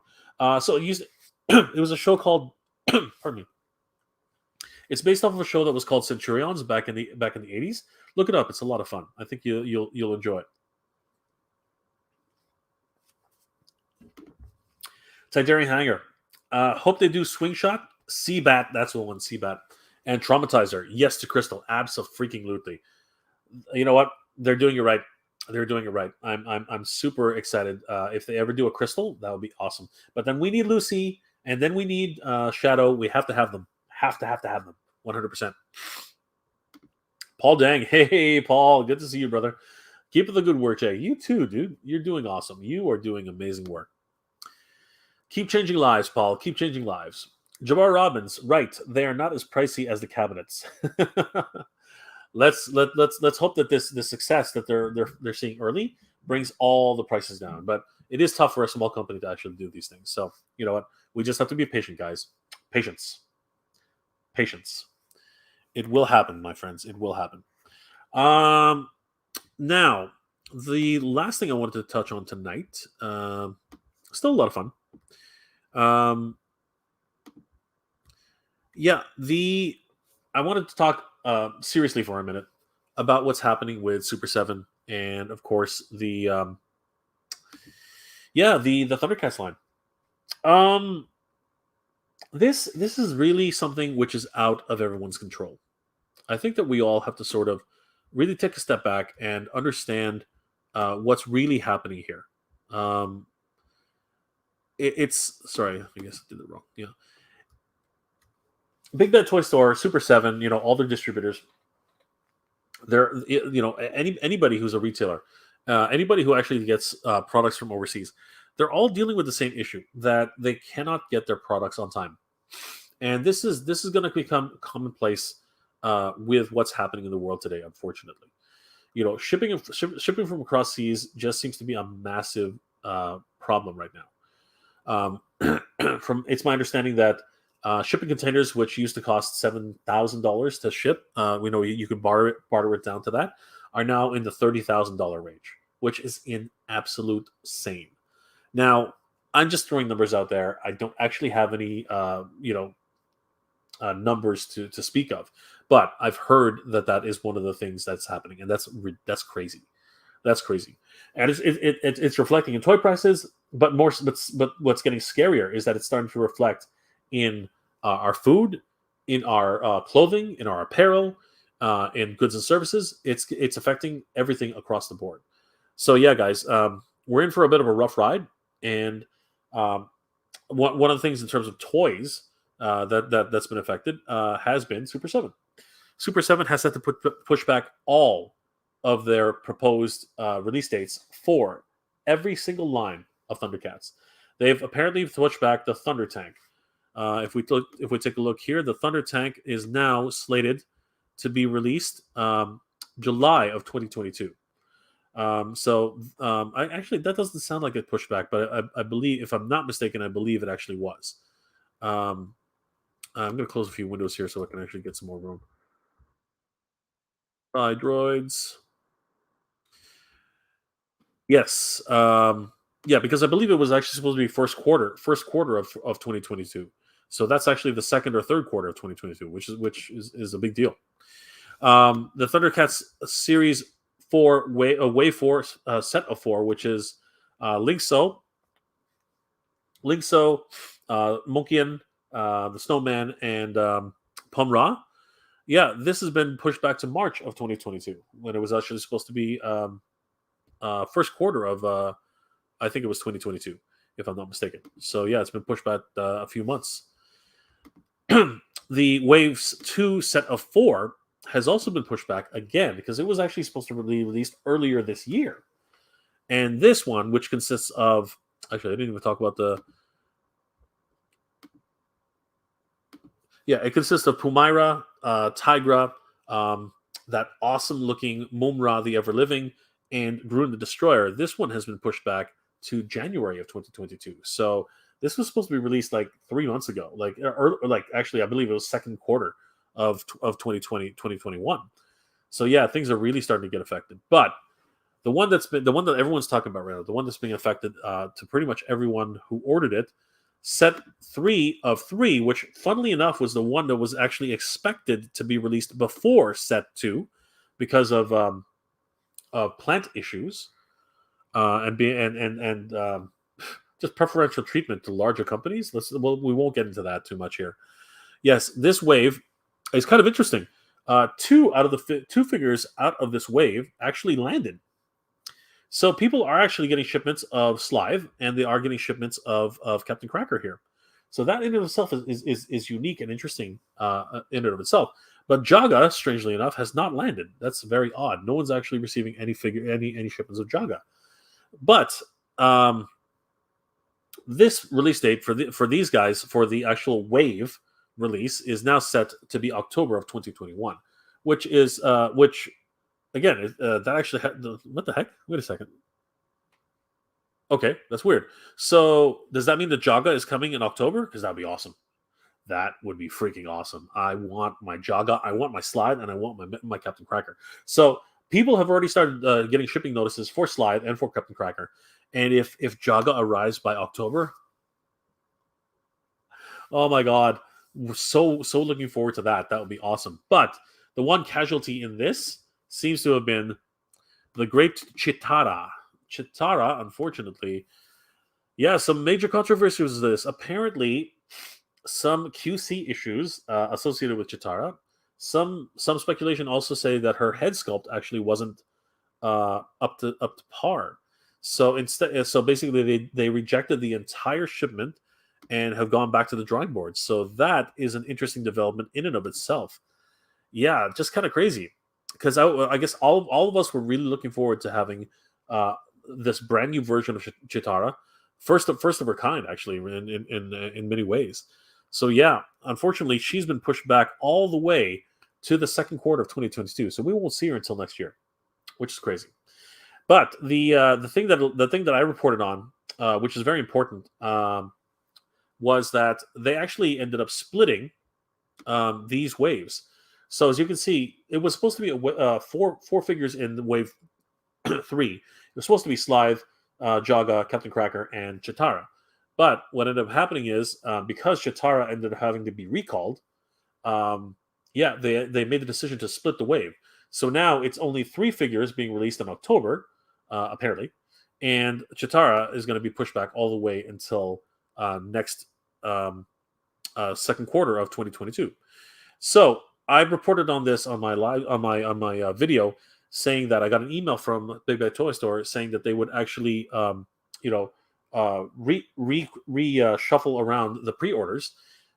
So it used it was a show called pardon me. It's based off of a show that was called Centurions back in the 80s. Look it up. It's a lot of fun. I think you'll enjoy it. Tidarian Hanger. Hope they do Swing Shot. Seabat. That's the one. Seabat. And Traumatizer. Yes to Crystal. Abso-freaking-lutely. You know what? They're doing it right. They're doing it right. I'm super excited. If they ever do a Crystal, that would be awesome. But then we need Lucy, and then we need Shadow. We have to have them. Have to have them. 100%. Paul Dang. Hey, Paul. Good to see you, brother. Keep up the good work, Jay. You too, dude. You're doing awesome. You are doing amazing work. Keep changing lives, Paul. Keep changing lives. Jabbar Robbins, right? They are not as pricey as the cabinets. Let's hope that this success that they're seeing early brings all the prices down. But it is tough for a small company to actually do these things. So you know what? We just have to be patient, guys. Patience. It will happen, my friends. It will happen. Now, the last thing I wanted to touch on tonight, still a lot of fun. Yeah, I wanted to talk seriously for a minute about what's happening with Super 7 and of course the Thundercats line. This is really something which is out of everyone's control. I think that we all have to sort of really take a step back and understand what's really happening here. It's sorry, I guess I did it wrong. Yeah, Big Bad Toy Store, Super 7, all their distributors. They're anybody who's a retailer, anybody who actually gets products from overseas, they're all dealing with the same issue that they cannot get their products on time, and this is going to become commonplace with what's happening in the world today. Unfortunately, shipping from across seas just seems to be a massive problem right now. From it's my understanding that shipping containers, which used to cost $7,000 to ship, we know you could barter it down to that, are now in the $30,000 range, which is in absolute insane. Now, I'm just throwing numbers out there. I don't actually have any, numbers to speak of, but I've heard that is one of the things that's happening, and that's crazy. That's crazy, and it's reflecting in toy prices. But what's getting scarier is that it's starting to reflect in our food, in our clothing, in our apparel, in goods and services. It's affecting everything across the board. So yeah, guys, we're in for a bit of a rough ride, and one of the things in terms of toys that's been affected has been Super 7. Super 7 has had to push back all of their proposed release dates for every single line of Thundercats. They've apparently pushed back the Thunder Tank. If we take a look here, the Thunder Tank is now slated to be released July of 2022. I actually, that doesn't sound like a pushback, but I believe, if I'm not mistaken, I believe it actually was. I'm going to close a few windows here so I can actually get some more room. Droids. Yes. Yeah, because I believe it was actually supposed to be first quarter of 2022. So that's actually the second or third quarter of 2022, which is a big deal. The Thundercats series 4 wave 4 set of 4, which is Linkso, Monkian, the Snowman, and Pumra. Yeah, this has been pushed back to March of 2022 when it was actually supposed to be first quarter of I think it was 2022, if I'm not mistaken. So yeah, it's been pushed back a few months. The Waves 2 set of 4 has also been pushed back again because it was actually supposed to be released earlier this year. And this one, which consists of, actually, I didn't even talk about the. Yeah, it consists of Pumira, Tigra, that awesome looking Mumra the Ever Living, and Grun the Destroyer. This one has been pushed back to January of 2022. So this was supposed to be released like 3 months ago, actually, I believe it was second quarter of 2021. So yeah, things are really starting to get affected. But the one that everyone's talking about right now, the one that's being affected to pretty much everyone who ordered it, set 3 of 3, which funnily enough was the one that was actually expected to be released before set 2 because of plant issues and just preferential treatment to larger companies. We won't get into that too much here. Yes, this wave is kind of interesting. 2 out of the 2 figures out of this wave actually landed. So people are actually getting shipments of Slive, and they are getting shipments of Captain Cracker here. So that in and of itself is unique and interesting in and of itself. But Jaga, strangely enough, has not landed. That's very odd. No one's actually receiving any shipments of Jaga. But this release date for these guys for the actual wave release is now set to be October of 2021, which again that actually what the heck? Wait a second. Okay, that's weird. So does that mean the Jaga is coming in October? Because that'd be awesome. That would be freaking awesome. I want my Jaga, I want my Slide, and I want my Captain Cracker. So people have already started getting shipping notices for Slide and for Captain Cracker. And if Jaga arrives by October, oh my god, we're so looking forward to that. That would be awesome. But the one casualty in this seems to have been the great Chitara. Chitara, unfortunately, yeah, some major controversies with this. Apparently, some QC issues associated with Chitara. Some speculation also say that her head sculpt actually wasn't up to par. So basically, they rejected the entire shipment and have gone back to the drawing board. So that is an interesting development in and of itself. Yeah, just kind of crazy because I guess all of us were really looking forward to having this brand new version of Chitara, first of her kind, actually, in many ways. So yeah, unfortunately, she's been pushed back all the way to the second quarter of 2022. So we won't see her until next year. which is crazy. But the thing that I reported on, which is very important, was that they actually ended up splitting these waves. So as you can see, it was supposed to be four figures in the wave 3. It was supposed to be Slive, Jaga, Captain Cracker, and Chitara. But what ended up happening is because Chitara ended up having to be recalled, they made the decision to split the wave. So now it's only 3 figures being released in October, apparently, and Chitara is going to be pushed back all the way until next second quarter of 2022. So I reported on this on my video, saying that I got an email from Big Bad Toy Store saying that they would actually shuffle around the pre-orders.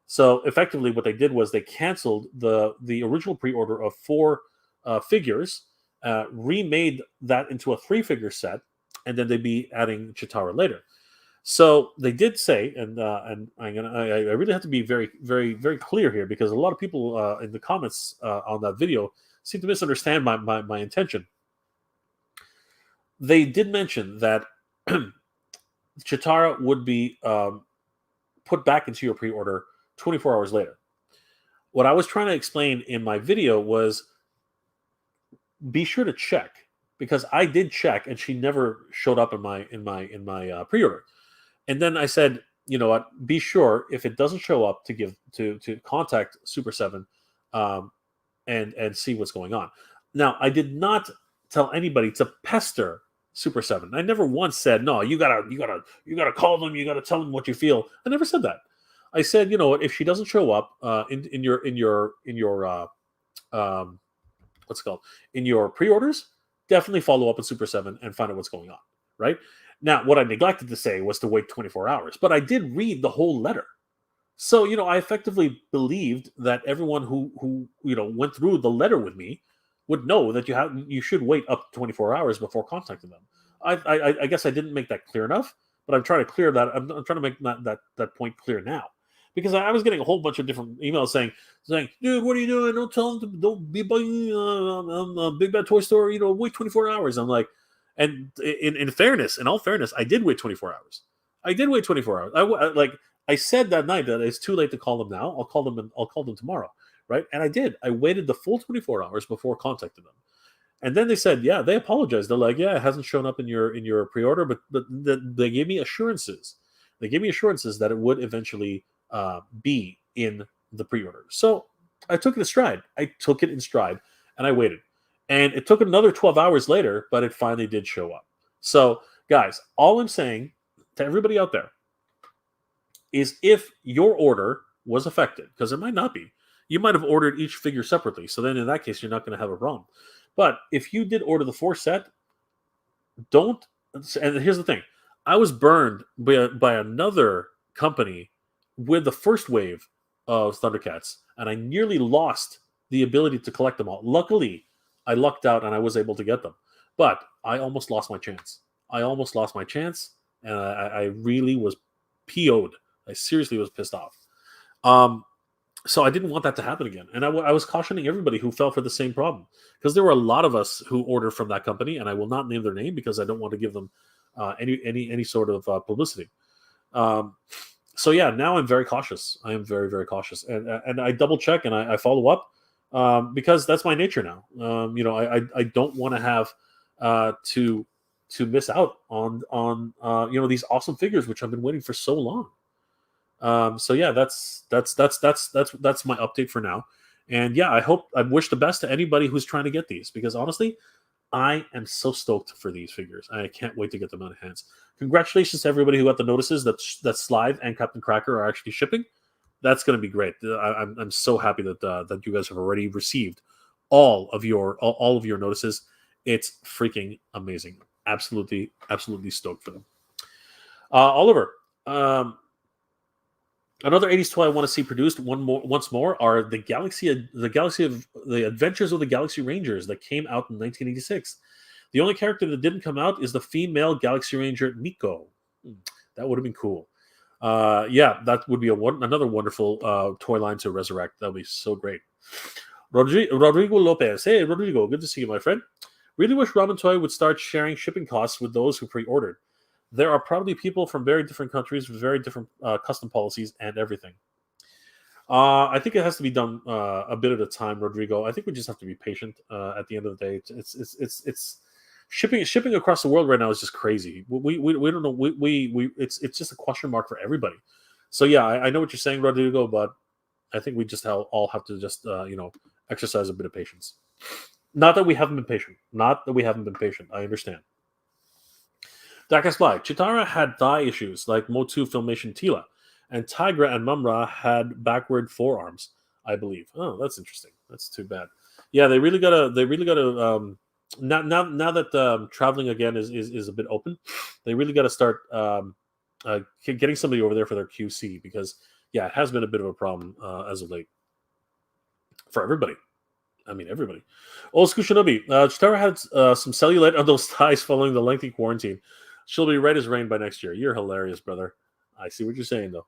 So effectively, what they did was they canceled the original pre-order of 4 figures, remade that into a 3-figure set, and then they'd be adding Chitara later. So they did say, and I really have to be very, very, very clear here, because a lot of people in the comments on that video seem to misunderstand my intention. They did mention that Chitara would be put back into your pre-order 24 hours later. What I was trying to explain in my video was, be sure to check, because I did check and she never showed up in my pre-order. And then I said, you know what? Be sure, if it doesn't show up, to contact Super 7 and see what's going on. Now, I did not tell anybody to pester Super 7. I never once said, no, you gotta call them, you gotta tell them what you feel. I never said that. I said, you know what? If she doesn't show up in your what's it called, in your pre-orders, definitely follow up with Super 7 and find out what's going on. Right? Now, what I neglected to say was to wait 24 hours, but I did read the whole letter. So, I effectively believed that everyone who went through the letter with me would know that you should wait up to 24 hours before contacting them. I guess I didn't make that clear enough, but I'm trying to clear that. I'm trying to make that point clear now, because I was getting a whole bunch of different emails saying, dude, what are you doing? Don't tell them don't be buying Big Bad Toy Store. Wait 24 hours. I'm like, and in all fairness, I did wait 24 hours. I did wait 24 hours. I said that night that it's too late to call them now. I'll call them tomorrow, right? And I did. I waited the full 24 hours before contacting them. And then they said, yeah, they apologized. They're like, yeah, it hasn't shown up in your pre-order, but they gave me assurances. They gave me assurances that it would eventually be in the pre-order. So I took it in stride. And I waited. And it took another 12 hours later, but it finally did show up. So, guys, all I'm saying to everybody out there is, if your order was affected, because it might not be, you might have ordered each figure separately. So then in that case, you're not going to have a problem. But if you did order the 4 set, don't. And here's the thing. I was burned by another company with the first wave of Thundercats, and I nearly lost the ability to collect them all. Luckily, I lucked out and I was able to get them. But I almost lost my chance. And I really was PO'd. I seriously was pissed off. So I didn't want that to happen again. And I was cautioning everybody who fell for the same problem, because there were a lot of us who ordered from that company, and I will not name their name because I don't want to give them any sort of publicity. So yeah, now I'm very cautious. I am very, very cautious, and I double check and I follow up because that's my nature now. I don't want to have to miss out on these awesome figures which I've been waiting for so long. So yeah, that's my update for now. And yeah, I wish the best to anybody who's trying to get these, because honestly, I am so stoked for these figures. I can't wait to get them out of hands. Congratulations to everybody who got the notices that Slive and Captain Cracker are actually shipping. That's going to be great. I'm so happy that you guys have already received all of your notices. It's freaking amazing. Absolutely stoked for them. Oliver, another 80s toy I want to see produced once more are the Adventures of the Galaxy Rangers that came out in 1986. The only character that didn't come out is the female Galaxy Ranger Nico. That would have been cool. That would be another wonderful toy line to resurrect. That would be so great. Rodrigo Lopez. Hey, Rodrigo, good to see you, my friend. Really wish Ramen Toy would start sharing shipping costs with those who pre-ordered. There are probably people from very different countries with very different custom policies and everything. I think it has to be done a bit at a time, Rodrigo. I think we just have to be patient. At the end of the day, it's shipping across the world right now is just crazy. We don't know. It's just a question mark for everybody. So yeah, I know what you're saying, Rodrigo, but I think we just all have to just exercise a bit of patience. Not that we haven't been patient. Not that we haven't been patient. I understand. Dakas Fly. Chitara had thigh issues like MOTU Filmation Tila, and Tigra and Mumra had backward forearms, I believe. Oh, that's interesting. That's too bad. Yeah, they really gotta. Now that traveling again is a bit open, they really got to start getting somebody over there for their QC because yeah, it has been a bit of a problem as of late for everybody. I mean, everybody. Old School Shinobi. Chitara had some cellulite on those thighs following the lengthy quarantine. She'll be right as rain by next year. You're hilarious, brother. I see what you're saying, though.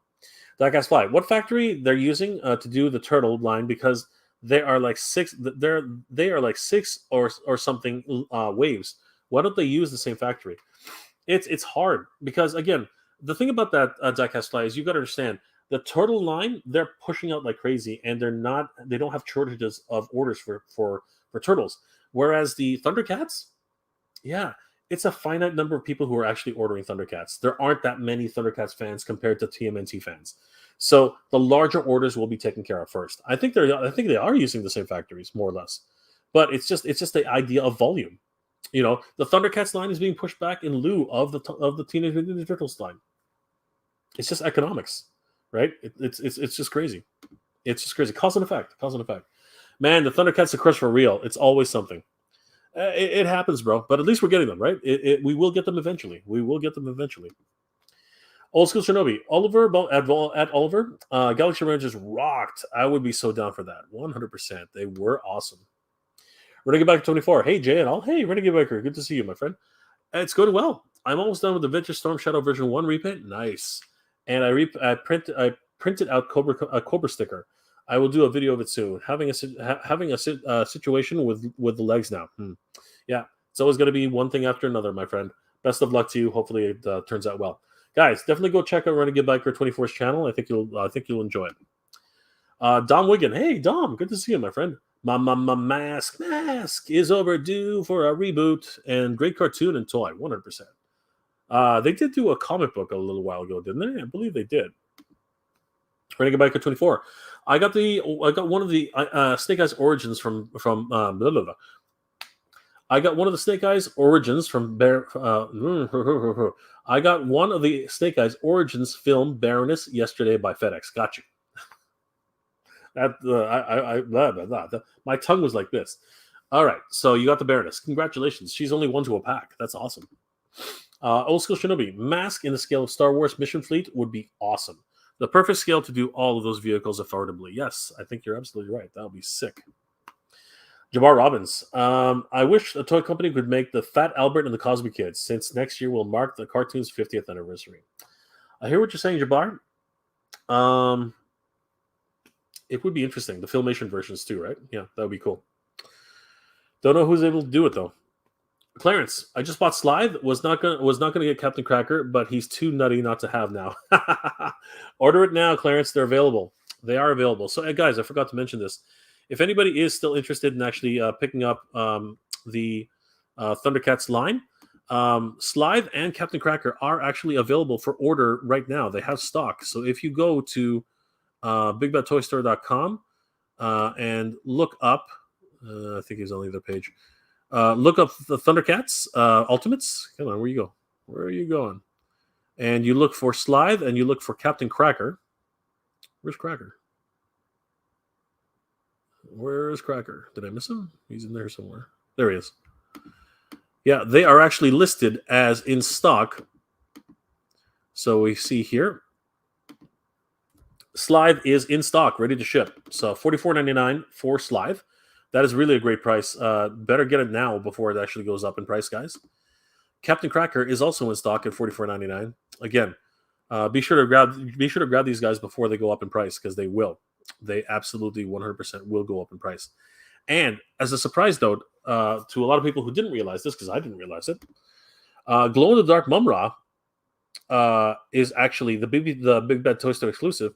Dark Fly. What factory they're using to do the turtle line? Because they are like six. They are like six or something waves. Why don't they use the same factory? It's hard because again, the thing about that diecast fly is you got to understand the turtle line. They're pushing out like crazy, and they don't have shortages of orders for turtles. Whereas the Thundercats, yeah, it's a finite number of people who are actually ordering Thundercats. There aren't that many Thundercats fans compared to TMNT fans. So the larger orders will be taken care of first. I think they are using the same factories more or less, but it's just the idea of volume. The Thundercats line is being pushed back in lieu of the Teenage Mutant Ninja Turtles line. It's just economics, right? It's just crazy. It's just crazy. Cause and effect. Man, the Thundercats are crushed for real. It's always something. It happens, bro. But at least we're getting them, right? We will get them eventually. Old School Shinobi. Oliver at Oliver. Galaxy Rangers rocked. I would be so down for that. 100%. They were awesome. Renegade Biker 24. Hey, Jay and all. Hey, Renegade Biker. Good to see you, my friend. It's going well. I'm almost done with the Venture Storm Shadow version 1 repaint. Nice. And I printed out Cobra sticker. I will do a video of it soon. Having a situation with the legs now. Yeah, it's always going to be one thing after another, my friend. Best of luck to you. Hopefully it turns out well. Guys, definitely go check out Renegade Biker 24's channel. I think you'll enjoy it. Dom Wigan. Hey, Dom. Good to see you, my friend. My mask is overdue for a reboot and great cartoon and toy. 100%. They did do a comic book a little while ago, didn't they? I believe they did. Renegade Biker 24. I got one of the Snake Eyes origins from blah, blah, blah. I got one of the Snake Eyes origins from I got one of the Snake Eyes origins film Baroness yesterday by FedEx. Got you. My tongue was like this. All right, so you got the Baroness. Congratulations. She's only one to a pack. That's awesome. Old School Shinobi. Mask in the scale of Star Wars Mission Fleet would be awesome. The perfect scale to do all of those vehicles affordably. Yes, I think you're absolutely right. That would be sick. Jabbar Robbins. I wish a toy company could make the Fat Albert and the Cosby Kids, since next year will mark the cartoon's 50th anniversary. I hear what you're saying, Jabbar. It would be interesting. The Filmation versions too, right? Yeah, that would be cool. Don't know who's able to do it though. Clarence, I just bought Slithe. Was not gonna get Captain Cracker, but he's too nutty not to have now. Order it now, Clarence. They're available. They are available. So, guys, I forgot to mention this. If anybody is still interested in actually picking up the Thundercats line, Slithe and Captain Cracker are actually available for order right now. They have stock. So if you go to BigBadToyStore.com and look up, I think he's on the other page. Look up the Thundercats Ultimates. Come on, where you go? Where are you going? And you look for Slithe and you look for Captain Cracker. Where's Cracker? Where is Cracker? Did I miss him? He's in there somewhere. There he is. Yeah, they are actually listed as in stock. So we see here. Slithe is in stock, ready to ship. So $44.99 for Slithe. That is really a great price. Better get it now before it actually goes up in price, guys. Captain Cracker is also in stock at $44.99. Again, be sure to grab these guys before they go up in price, because they will. They absolutely 100% will go up in price. And as a surprise note, to a lot of people who didn't realize this, because I didn't realize it. Glow in the Dark Mumra is actually the Big Bad Toy Store exclusive.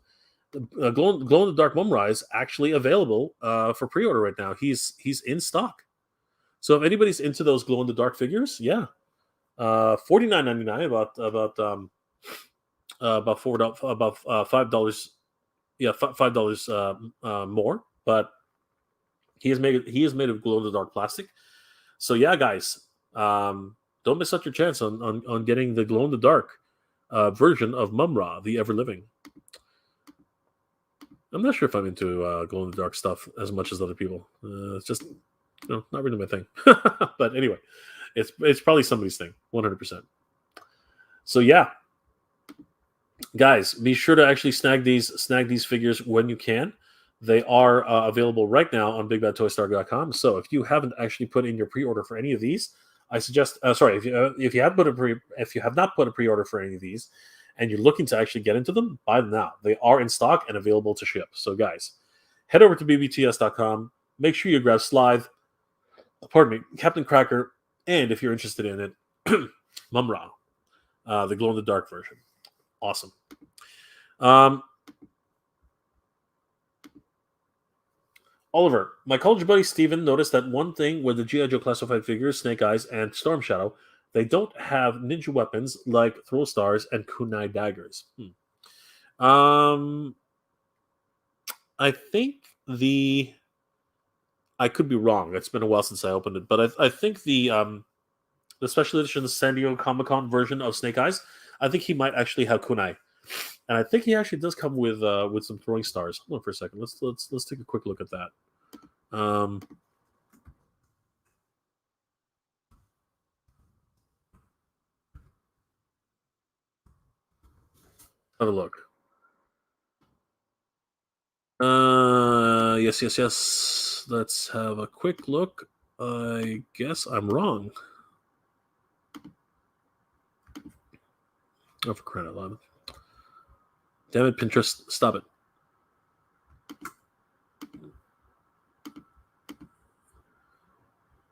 Glow in the Dark Mumra is actually available for pre-order right now. He's in stock. So if anybody's into those glow in the dark figures, yeah, $49.99, about $5, yeah, $5 more. But he is made of glow in the dark plastic. So yeah, guys, don't miss out your chance on getting the glow in the dark version of Mumra, the Ever Living. I'm not sure if I'm into glow in the dark stuff as much as other people. It's just not really my thing. But anyway, it's probably somebody's thing, 100%. So yeah, guys, be sure to actually snag these figures when you can. They are available right now on BigBadToyStar.com. So if you haven't actually put in your pre-order for any of these, I suggest. Sorry, if you have not put a pre-order for any of these, and you're looking to actually get into them, buy them now. They are in stock and available to ship. So guys, head over to BBTS.com. Make sure you grab Slithe, Captain Cracker, and if you're interested in it, Mumra, the glow in the dark version. Awesome. Oliver, my college buddy Steven noticed that one thing with the G.I. Joe classified figures, Snake Eyes, and Storm Shadow, they don't have ninja weapons like throw stars and kunai daggers. I think I could be wrong. It's been a while since I opened it, but I think the special edition San Diego Comic-Con version of Snake Eyes, I think he might actually have kunai, and I think he actually does come with some throwing stars. Hold on for a second. Let's take a quick look at that. Have a look. Yes. Let's have a quick look. I guess I'm wrong. Oh, for crying out loud. Damn it, Pinterest. Stop it.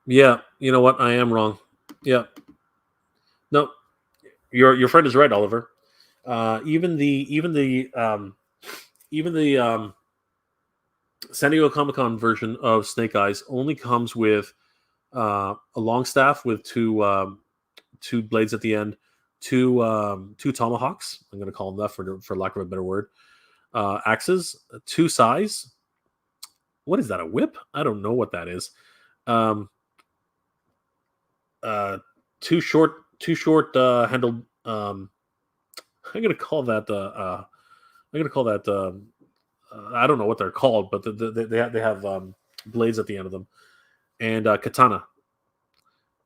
Yeah, you know what? I am wrong. Yeah. No, your friend is right, Oliver. Even the San Diego Comic-Con version of Snake Eyes only comes with a long staff with two blades at the end, two tomahawks. I'm going to call them that for lack of a better word. Axes, two sais. What is that? A whip? I don't know what that is. Two short handled. I'm going to call that. I don't know what they're called, but they have blades at the end of them, and katana.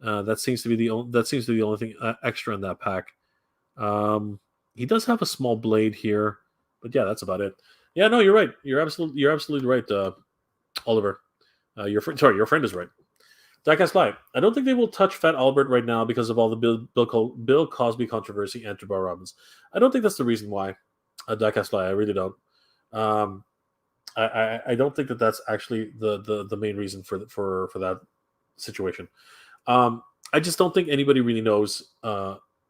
That seems to be the only thing extra in that pack. He does have a small blade here, but yeah, that's about it. Yeah, no, you're right. You're absolutely right, Oliver. Your friend is right. Diecast Live. I don't think they will touch Fat Albert right now because of all the Bill Cosby controversy and Jabbar Robbins. I don't think that's the reason why. Diecast Live. I really don't. I don't think that's actually the main reason for that situation. I just don't think anybody really knows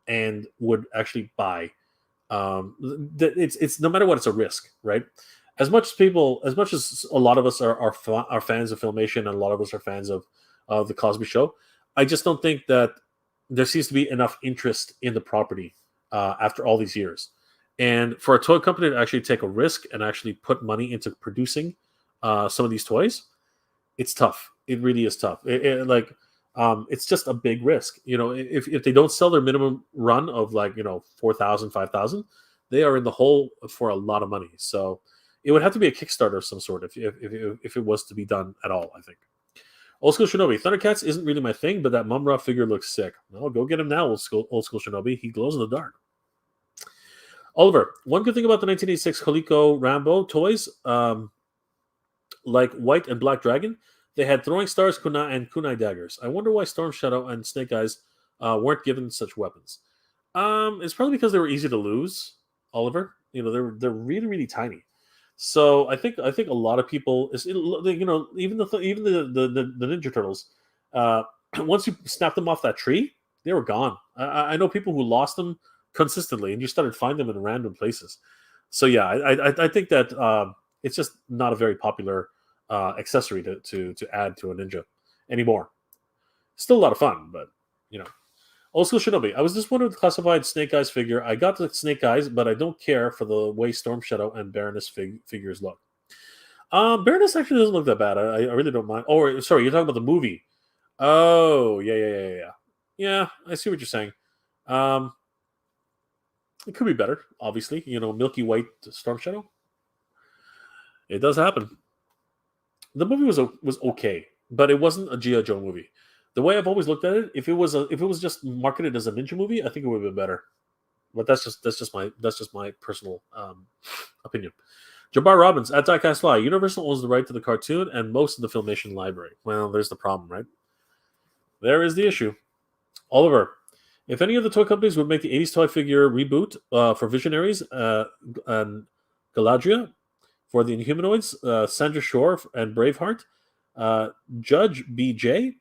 and would actually buy. It's no matter what, it's a risk, right? As much as a lot of us are fans of Filmation, and a lot of us are fans of the Cosby Show, I just don't think that there seems to be enough interest in the property after all these years. And for a toy company to actually take a risk and actually put money into producing some of these toys, it's tough. It really is tough. It's just a big risk. If they don't sell their minimum run of 4,000, 5,000, they are in the hole for a lot of money. So it would have to be a Kickstarter of some sort if it was to be done at all, I think. Old School Shinobi. Thundercats isn't really my thing, but that Mumra figure looks sick. Well, go get him now, Old School Shinobi. He glows in the dark. Oliver, one good thing about the 1986 Coleco Rambo toys, like White and Black Dragon, they had throwing stars, kunai daggers. I wonder why Storm Shadow and Snake Eyes weren't given such weapons. It's probably because they were easy to lose, Oliver. They're really, really tiny. So I think a lot of people, even the Ninja Turtles, Once you snapped them off that tree, they were gone. I know people who lost them consistently, and you started finding them in random places. So yeah, I think that it's just not a very popular accessory to add to a ninja anymore. Still a lot of fun, but you know. Old school Shinobi. I was disappointed with the classified Snake Eyes figure. I got the Snake Eyes, but I don't care for the way Storm Shadow and Baroness figures look. Baroness actually doesn't look that bad. I really don't mind. Oh, sorry, you're talking about the movie. Oh, yeah. Yeah, I see what you're saying. Um, it could be better, obviously. Milky White Storm Shadow. It does happen. The movie was okay, but it wasn't a G.I. Joe movie. The way I've always looked at it, if it was just marketed as a ninja movie, I think it would have been better. But that's just my personal opinion. Jabbar Robbins at Diecast Fly. Universal owns the right to the cartoon and most of the Filmation library. Well, there's the problem, right? There is the issue. Oliver, if any of the toy companies would make the 80s toy figure reboot for Visionaries and Galadriel, for the Inhumanoids, Sandra Shore and Braveheart, Judge BJ,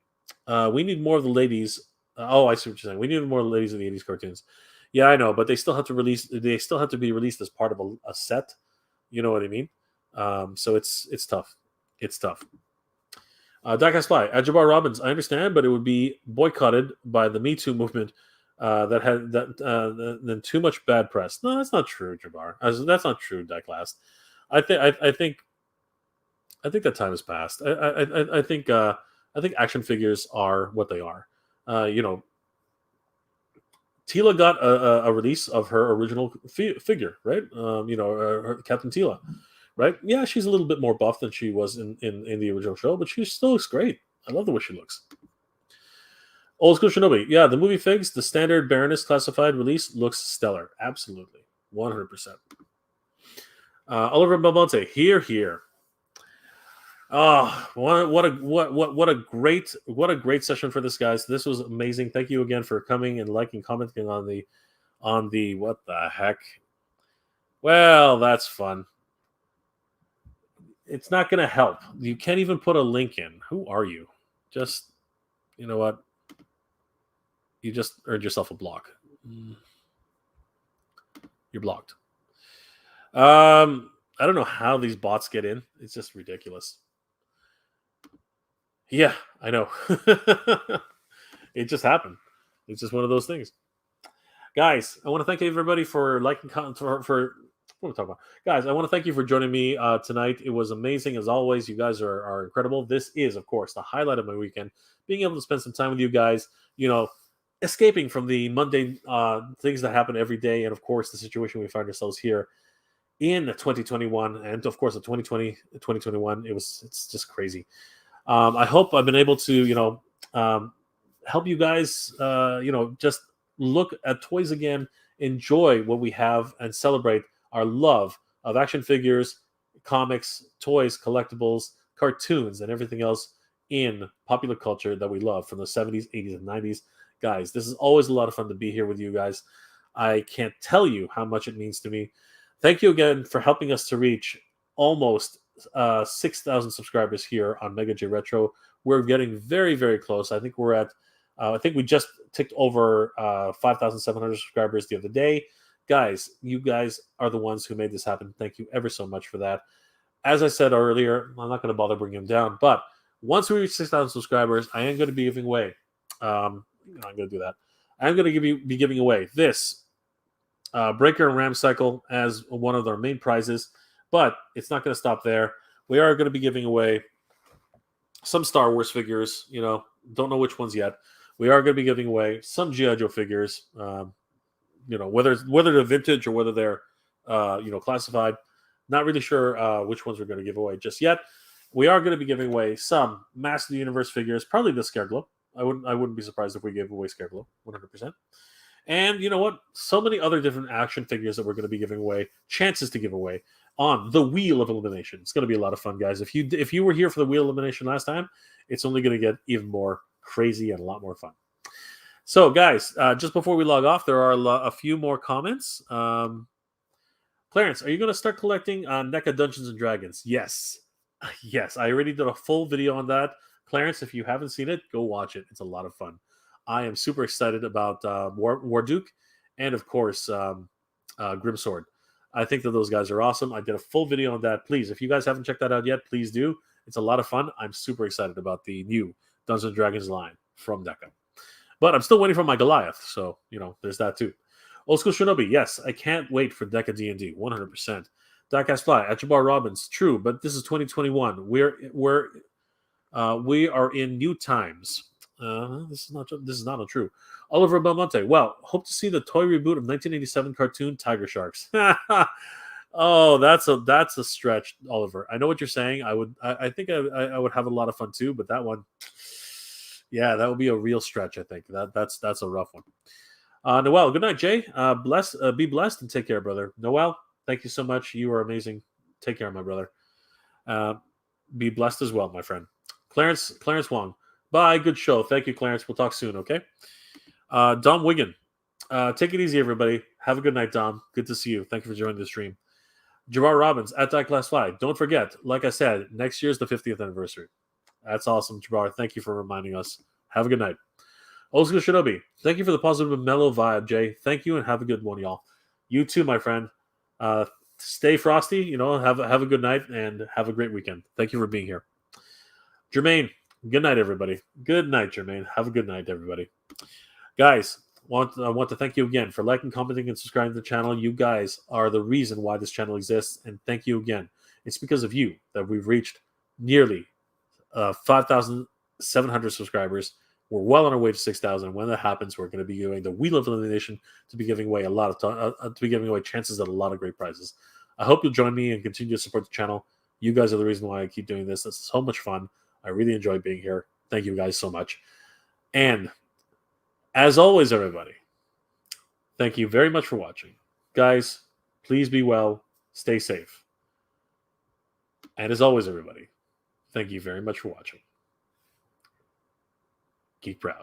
we need more of the ladies. I see what you're saying. We need more of the ladies in the 80s cartoons. Yeah, I know, but they still have to release. They still have to be released as part of a set. You know what I mean? So it's tough. It's tough. Diecast Fly, Jabbar Robbins. I understand, but it would be boycotted by the Me Too movement that had then too much bad press. No, that's not true, Jabbar. That's not true, Diecast. I think that time has passed. I think action figures are what they are. Tila got a release of her original figure, right? Her Captain Tila, right? Yeah, she's a little bit more buff than she was in the original show, but she still looks great. I love the way she looks. Old School Shinobi. Yeah, the movie figs, the standard Baroness classified release looks stellar. Absolutely. 100%. Oliver Belmonte. Here. Oh, what a great session for this, guys. This was amazing. Thank you again for coming and liking, commenting on the what the heck. Well, that's fun. It's not going to help. You can't even put a link in. Who are you? Just, you know what? You just earned yourself a block. You're blocked. I don't know how these bots get in. It's just ridiculous. Yeah, I know. It just happened. It's just one of those things. Guys, I want to thank everybody for liking, for what are we talking about? Guys, I want to thank you for joining me tonight. It was amazing as always. You guys are incredible. This is, of course, the highlight of my weekend. Being able to spend some time with you guys, escaping from the mundane things that happen every day, and of course, the situation we find ourselves here in 2021, and of course, 2020, 2021. It's just crazy. I hope I've been able to, help you guys, just look at toys again, enjoy what we have, and celebrate our love of action figures, comics, toys, collectibles, cartoons, and everything else in popular culture that we love from the 70s, 80s, and 90s. Guys, this is always a lot of fun to be here with you guys. I can't tell you how much it means to me. Thank you again for helping us to reach almost 6,000 subscribers here on Mega J Retro. We're getting very, very close. I think we're at, I think we just ticked over 5,700 subscribers the other day. Guys, you guys are the ones who made this happen. Thank you ever so much for that. As I said earlier, I'm not going to bother bringing them down, but once we reach 6,000 subscribers, I am going to be giving away. I'm going to do that. I'm going to be giving away this Breaker and Ram Cycle as one of our main prizes. But it's not going to stop there. We are going to be giving away some Star Wars figures. Don't know which ones yet. We are going to be giving away some G.I. Joe figures. Whether they're vintage or whether they're classified. Not really sure which ones we're going to give away just yet. We are going to be giving away some Master of the Universe figures, probably the Scareglow. I wouldn't be surprised if we gave away Scareglow, 100%. And you know what? So many other different action figures that we're going to be giving away, chances to give away on the Wheel of Elimination. It's going to be a lot of fun, guys. If you were here for the Wheel of Elimination last time, it's only going to get even more crazy and a lot more fun. So, guys, just before we log off, there are a few more comments. Clarence, are you going to start collecting NECA Dungeons and Dragons? Yes. Yes, I already did a full video on that Clarence, if you haven't seen it, go watch it. It's a lot of fun. I am super excited about Warduke and, of course, Grimsword. I think that those guys are awesome. I did a full video on that. Please, if you guys haven't checked that out yet, please do. It's a lot of fun. I'm super excited about the new Dungeons & Dragons line from Deca. But I'm still waiting for my Goliath, so, there's that too. Old School Shinobi, yes, I can't wait for Deca D&D, 100%. Diecast Fly, Achabar Robbins, true, but this is 2021. We are in new times. This is not untrue. Oliver Belmonte, well, hope to see the toy reboot of 1987 cartoon Tiger Sharks. Oh, that's a stretch, Oliver. I know what you're saying. I think I would have a lot of fun too, but that one, yeah, that would be a real stretch. I think that's a rough one. Noel, good night, Jay. Be blessed and take care, brother. Noel, thank you so much. You are amazing. Take care, my brother. Be blessed as well, my friend. Clarence Wong. Bye. Good show. Thank you, Clarence. We'll talk soon, okay? Dom Wigan. Take it easy, everybody. Have a good night, Dom. Good to see you. Thank you for joining the stream. Jabbar Robbins at Class 5. Don't forget, like I said, next year's the 50th anniversary. That's awesome, Jabbar. Thank you for reminding us. Have a good night. Old School Shinobi. Thank you for the positive and mellow vibe, Jay. Thank you, and have a good one, y'all. You too, my friend. Stay frosty. Have a good night, and have a great weekend. Thank you for being here. Jermaine, good night, everybody. Good night, Jermaine. Have a good night, everybody. Guys, I want to thank you again for liking, commenting, and subscribing to the channel. You guys are the reason why this channel exists, and thank you again. It's because of you that we've reached nearly 5,700 subscribers. We're well on our way to 6,000. When that happens, we're going to be doing the Wheel of Elimination to be giving away chances at a lot of great prizes. I hope you'll join me and continue to support the channel. You guys are the reason why I keep doing this. It's so much fun. I really enjoy being here. Thank you guys so much. And as always, everybody, thank you very much for watching. Guys, please be well. Stay safe. And as always, everybody, thank you very much for watching. Geek Proud.